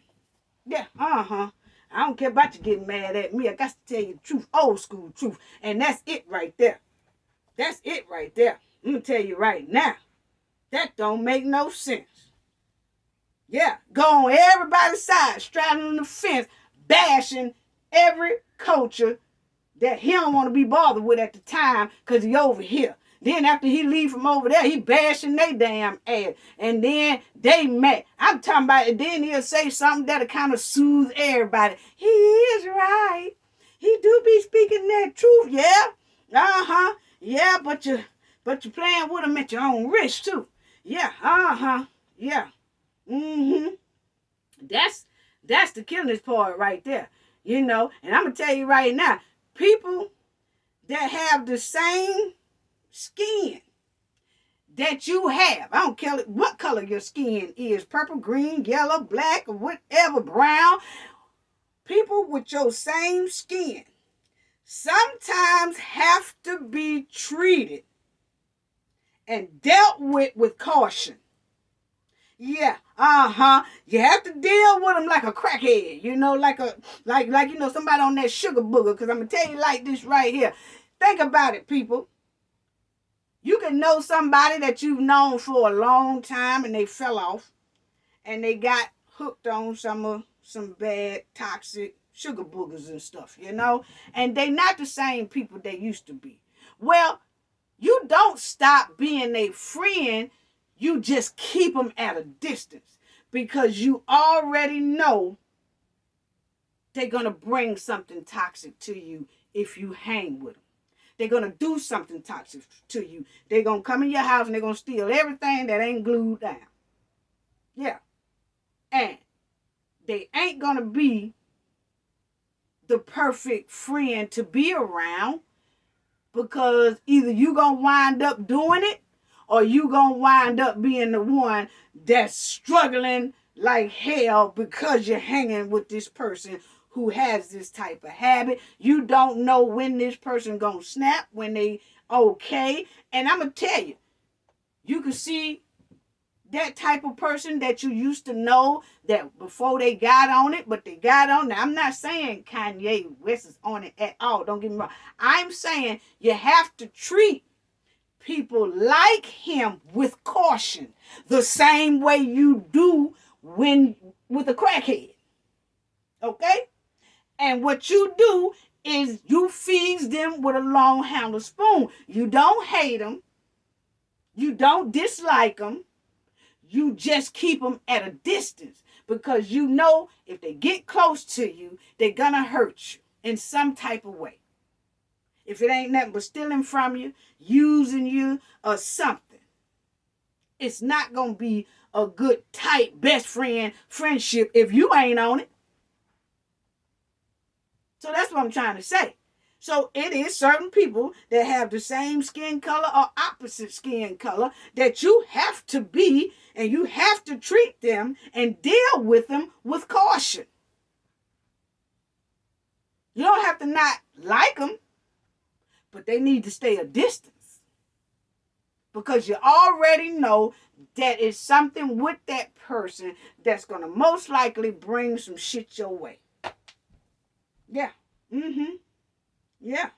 Yeah, I don't care about you getting mad at me. I got to tell you the truth, old school truth. And that's it right there. That's it right there. I'm going to tell you right now. That don't make no sense. Yeah, go on everybody's side, straddling the fence, bashing every culture that he don't want to be bothered with at the time because he over here. Then after he leave from over there, he bashing they damn ass. And then they mad. I'm talking about it. Then he'll say something that'll kind of soothe everybody. He is right. He do be speaking that truth, yeah. Yeah, but you're playing with him at your own risk too. Yeah, yeah. That's the killing part right there. You know, and I'm gonna tell you right now, people that have the same skin that you have, I don't care what color your skin is, purple, green, yellow, black, or whatever, brown, people with your same skin sometimes have to be treated and dealt with caution. Yeah, you have to deal with them like a crackhead, you know, like somebody on that sugar booger. Because I'm going to tell you like this right here. Think about it, people. You can know somebody that you've known for a long time and they fell off and they got hooked on some bad, toxic sugar boogers and stuff, you know. And they not the same people they used to be. Well, you don't stop being a friend. You just keep them at a distance because you already know they're going to bring something toxic to you if you hang with them. They're going to do something toxic to you. They're going to come in your house and they're going to steal everything that ain't glued down. Yeah. And they ain't gonna be the perfect friend to be around, because either you gonna wind up doing it or you gonna wind up being the one that's struggling like hell because you're hanging with this person who has this type of habit. You don't know when this person gonna snap, when they okay. And I'm gonna tell you, you can see that type of person that you used to know that before they got on it, but they got on it. Now, I'm not saying Kanye West is on it at all. Don't get me wrong. I'm saying you have to treat people like him with caution, the same way you do when with a crackhead. Okay? And what you do is you feed them with a long handled spoon. You don't hate them. You don't dislike them. You just keep them at a distance, because you know if they get close to you, they're going to hurt you in some type of way. If it ain't nothing but stealing from you, using you, or something, it's not going to be a good, tight, best friend friendship if you ain't on it. So that's what I'm trying to say. So it is certain people that have the same skin color or opposite skin color that you have to be, and you have to treat them and deal with them with caution. You don't have to not like them, but they need to stay a distance, because you already know that it's something with that person that's going to most likely bring some shit your way. Yeah. Yeah.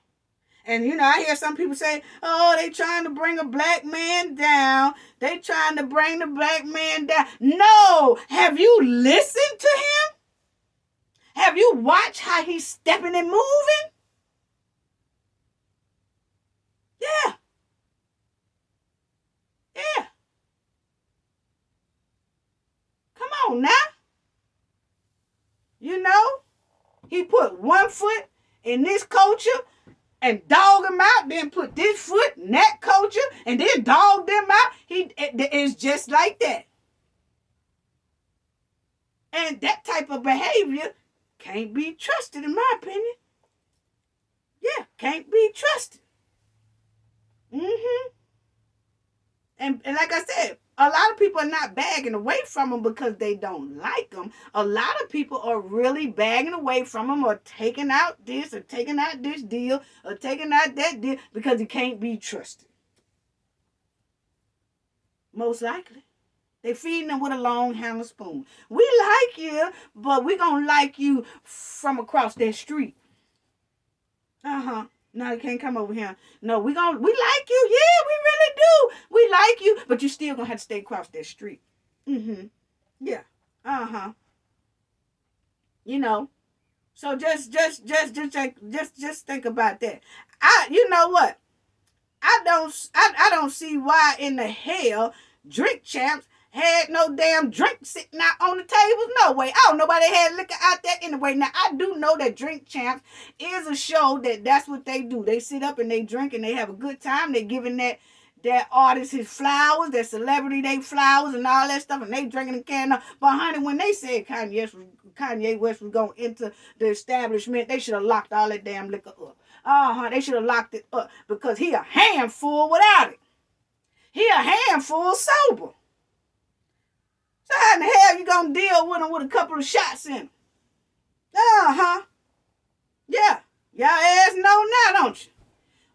And, you know, I hear some people say, oh, they trying to bring a black man down. They trying to bring the black man down. No. Have you listened to him? Have you watched how he's stepping and moving? Yeah. Yeah. Come on now. You know, he put one foot in this culture and dog them out, then put this foot in that culture and then dog them out. It's just like that. And that type of behavior can't be trusted, in my opinion. Yeah, can't be trusted. And like I said, a lot of people are not bagging away from them because they don't like them. A lot of people are really bagging away from them, or taking out this, or taking out this deal, or taking out that deal because it can't be trusted. Most likely. They feeding them with a long handled spoon. We like you, but we gonna like you from across that street. No, you can't come over here. No, we like you. Yeah, we really do. We like you, but you still gonna have to stay across that street. Yeah. You know. So just think about that. You know what? I don't see why in the hell Drink Champs had no damn drink sitting out on the tables. No way. Oh, nobody had liquor out there anyway. Now, I do know that Drink Champs is a show that's what they do. They sit up and they drink and they have a good time. They're giving that artist his flowers, that celebrity they flowers and all that stuff, and they drinking and carrying on. But honey, when they said Kanye West was going to enter the establishment, they should have locked all that damn liquor up. They should have locked it up, because he a handful without it. He a handful sober. So how in the hell you gonna deal with him with a couple of shots in him? Yeah. Y'all ass know now, don't you?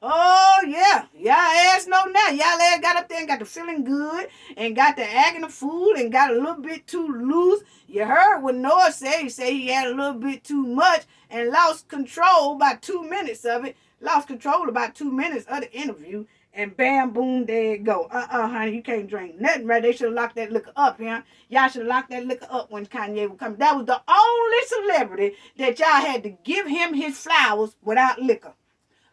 Oh, yeah. Y'all ass know now. Y'all ass got up there and got to feeling good and got to acting a fool and got a little bit too loose. You heard what N.O.R.E said. He said he had a little bit too much and lost control about 2 minutes of it. Lost control about 2 minutes of the interview. And bam, boom, there it go. Honey, you can't drink nothing, right? They should have locked that liquor up, huh? Y'all should have locked that liquor up when Kanye would come. That was the only celebrity that y'all had to give him his flowers without liquor.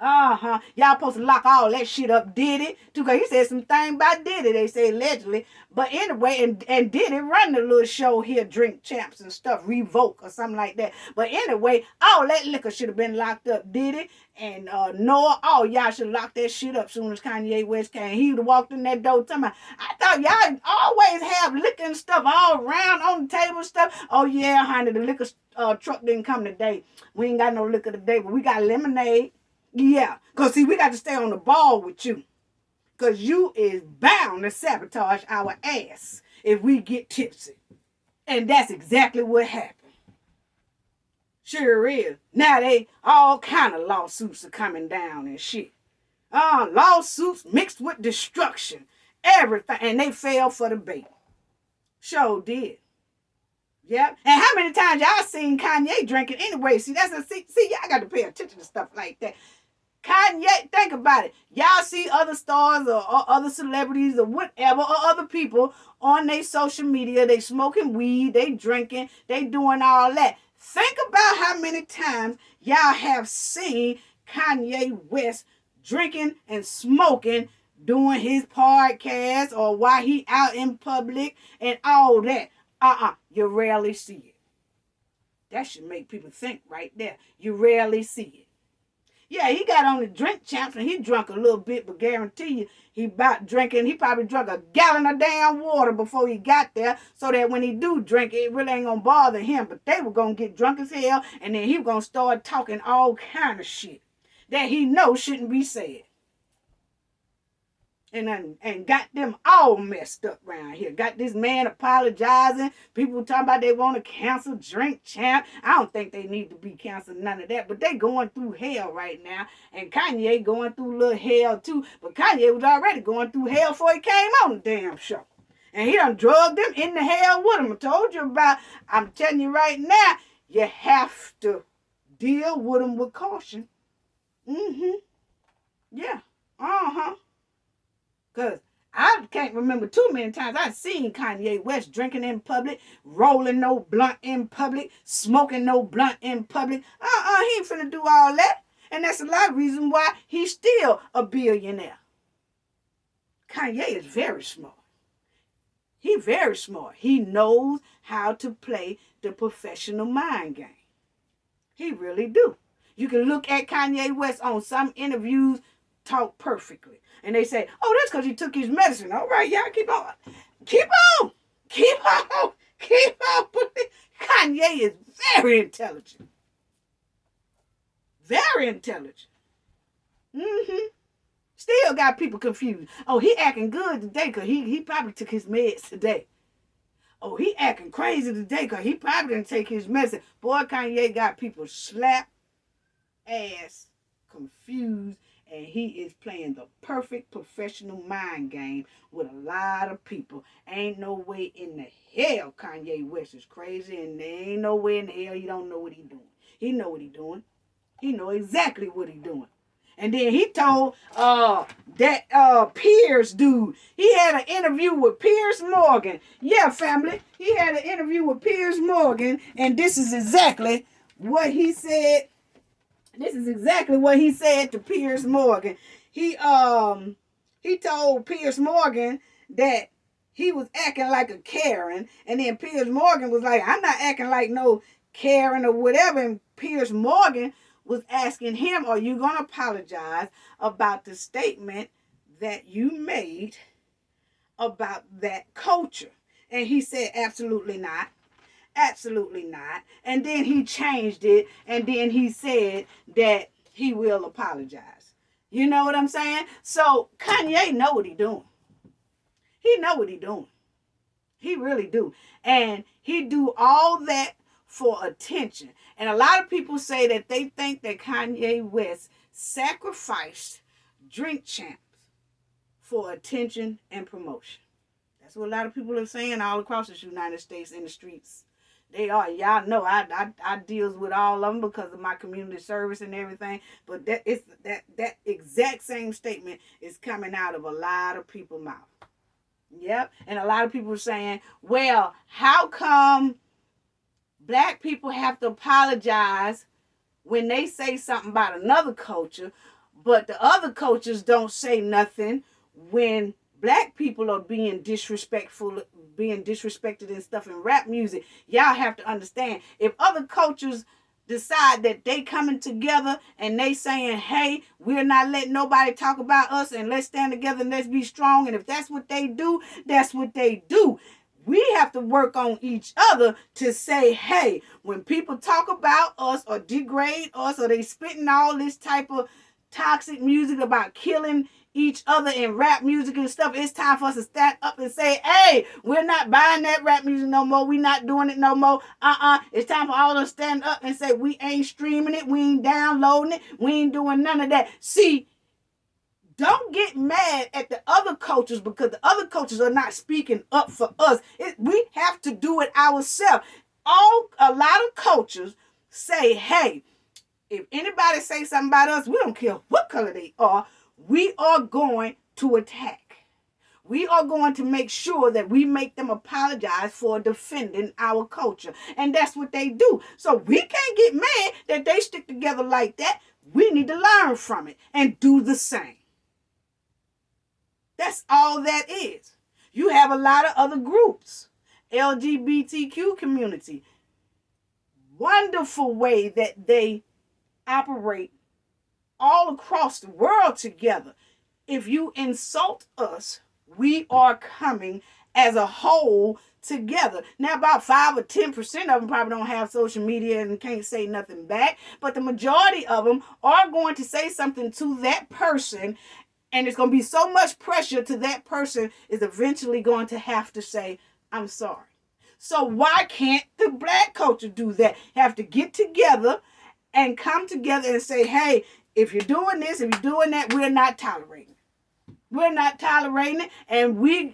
Y'all supposed to lock all that shit up. Diddy, too, cause he said some thing about Diddy. They say allegedly, but anyway, and Diddy run the little show here, Drink Champs and stuff, Revoke or something like that. But anyway, all that liquor should have been locked up. Diddy and N.O.R.E, all y'all should lock that shit up soon as Kanye West came. He would have walked in that door talking about, I thought y'all always have liquor and stuff all around on the table and stuff. Oh yeah, honey, the liquor truck didn't come today. We ain't got no liquor today, but we got lemonade. Yeah, because see, we got to stay on the ball with you. Because you is bound to sabotage our ass if we get tipsy. And that's exactly what happened. Sure is. Now they all kind of lawsuits are coming down and shit. Lawsuits mixed with destruction. Everything. And they fell for the bait. Sure did. Yep. And how many times y'all seen Kanye drinking anyway? See, y'all got to pay attention to stuff like that. Kanye, think about it. Y'all see other stars or other celebrities or whatever or other people on their social media. They smoking weed, they drinking, they doing all that. Think about how many times y'all have seen Kanye West drinking and smoking, doing his podcast or while he out in public and all that. You rarely see it. That should make people think right there. You rarely see it. Yeah, he got on the Drink Champs and he drunk a little bit, but guarantee you, he probably drank a gallon of damn water before he got there, so that when he do drink, it really ain't gonna bother him. But they were gonna get drunk as hell, and then he was gonna start talking all kind of shit that he knows shouldn't be said. And got them all messed up around here. Got this man apologizing. People talking about they want to cancel Drink Champ. I don't think they need to be canceled, none of that. But they going through hell right now. And Kanye going through a little hell too. But Kanye was already going through hell before he came on the damn show. And he done drugged them into hell with him. I told you about, I'm telling you right now, you have to deal with them with caution. Yeah. Because I can't remember too many times I've seen Kanye West drinking in public, rolling no blunt in public, smoking no blunt in public. He ain't finna do all that. And that's a lot of reason why he's still a billionaire. Kanye is very smart. He's very smart. He knows how to play the professional mind game. He really do. You can look at Kanye West on some interviews, talk perfectly. And they say, oh, that's because he took his medicine. All right, y'all keep on. Keep on. Keep on. Keep on. Kanye is very intelligent. Very intelligent. Still got people confused. Oh, he acting good today because he probably took his meds today. Oh, he acting crazy today because he probably didn't take his medicine. Boy, Kanye got people slapped, ass, confused, and he is playing the perfect professional mind game with a lot of people. Ain't no way in the hell Kanye West is crazy, and there ain't no way in the hell he don't know what he doing. He know what he doing. He know exactly what he doing. And then he told that Piers dude, he had an interview with Piers Morgan. Yeah, family. He had an interview with Piers Morgan, and this is exactly what he said. This is exactly what he said to Piers Morgan. He told Piers Morgan that he was acting like a Karen, and then Piers Morgan was like, I'm not acting like no Karen or whatever. And Piers Morgan was asking him, are you going to apologize about the statement that you made about that culture? And he said, absolutely not. Absolutely not. And then he changed it, and then he said that he will apologize. You know what I'm saying? So Kanye know what he doing. He know what he doing. He really do. And he do all that for attention. And a lot of people say that they think that Kanye West sacrificed Drink Champs for attention and promotion. That's what a lot of people are saying all across the United States in the streets. They are. Y'all know I deals with all of them because of my community service and everything. But that exact same statement is coming out of a lot of people's mouth. Yep. And a lot of people are saying, well, how come black people have to apologize when they say something about another culture, But the other cultures don't say nothing when black people are being disrespectful, being disrespected and stuff in rap music. Y'all have to understand, if other cultures decide that they coming together and they saying, hey, we're not letting nobody talk about us, and let's stand together and let's be strong, and if that's what they do, that's what they do. We have to work on each other to say, hey, when people talk about us or degrade us, or they spitting all this type of toxic music about killing each other in rap music and stuff, it's time for us to stand up and say, hey, we're not buying that rap music no more. We're not doing it no more. It's time for all of us to stand up and say, we ain't streaming it. We ain't downloading it. We ain't doing none of that. See, don't get mad at the other cultures because the other cultures are not speaking up for us. We have to do it ourselves. A lot of cultures say, hey, if anybody say something about us, we don't care what color they are, we are going to attack. We are going to make sure that we make them apologize for defending our culture. And that's what they do. So we can't get mad that they stick together like that. We need to learn from it and do the same. That's all that is. You have a lot of other groups. LGBTQ community. Wonderful way that they operate all across the world together. If you insult us, we are coming as a whole together. Now, about 5 or 10% of them probably don't have social media and can't say nothing back, but the majority of them are going to say something to that person, and it's going to be so much pressure to that person is eventually going to have to say, I'm sorry. So why can't the black culture do that? Have to get together and come together and say, hey, if you're doing this, if you're doing that, we're not tolerating it. We're not tolerating it, and we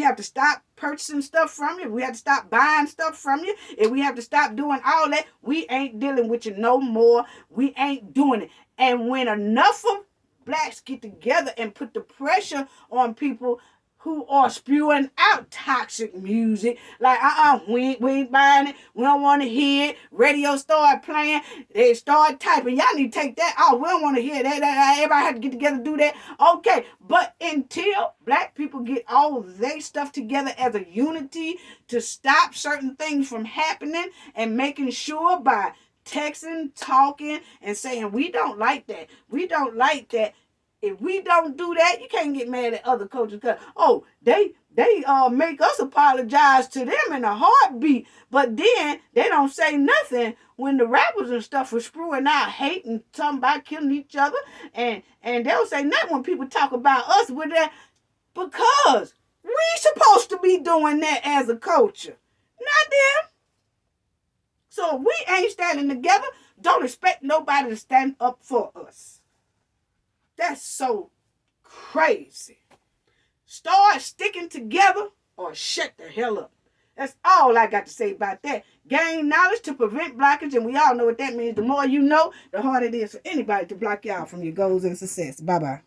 have to stop purchasing stuff from you. We have to stop buying stuff from you. If we have to stop doing all that, we ain't dealing with you no more. We ain't doing it. And when enough of blacks get together and put the pressure on people who are spewing out toxic music, like, we ain't buying it, we don't want to hear it, radio start playing, they start typing, y'all need to take that off, we don't want to hear that, everybody have to get together and do that, okay, but until black people get all their stuff together as a unity to stop certain things from happening, and making sure by texting, talking, and saying, we don't like that, we don't like that. If we don't do that, you can't get mad at other cultures because, they make us apologize to them in a heartbeat. But then they don't say nothing when the rappers and stuff are spewing out hate and talking about killing each other. And they don't say nothing when people talk about us with that, because we supposed to be doing that as a culture, not them. So if we ain't standing together, don't expect nobody to stand up for us. That's so crazy. Start sticking together or shut the hell up. That's all I got to say about that. Gain knowledge to prevent blockage, and we all know what that means. The more you know, the harder it is for anybody to block you out from your goals and success. Bye-bye.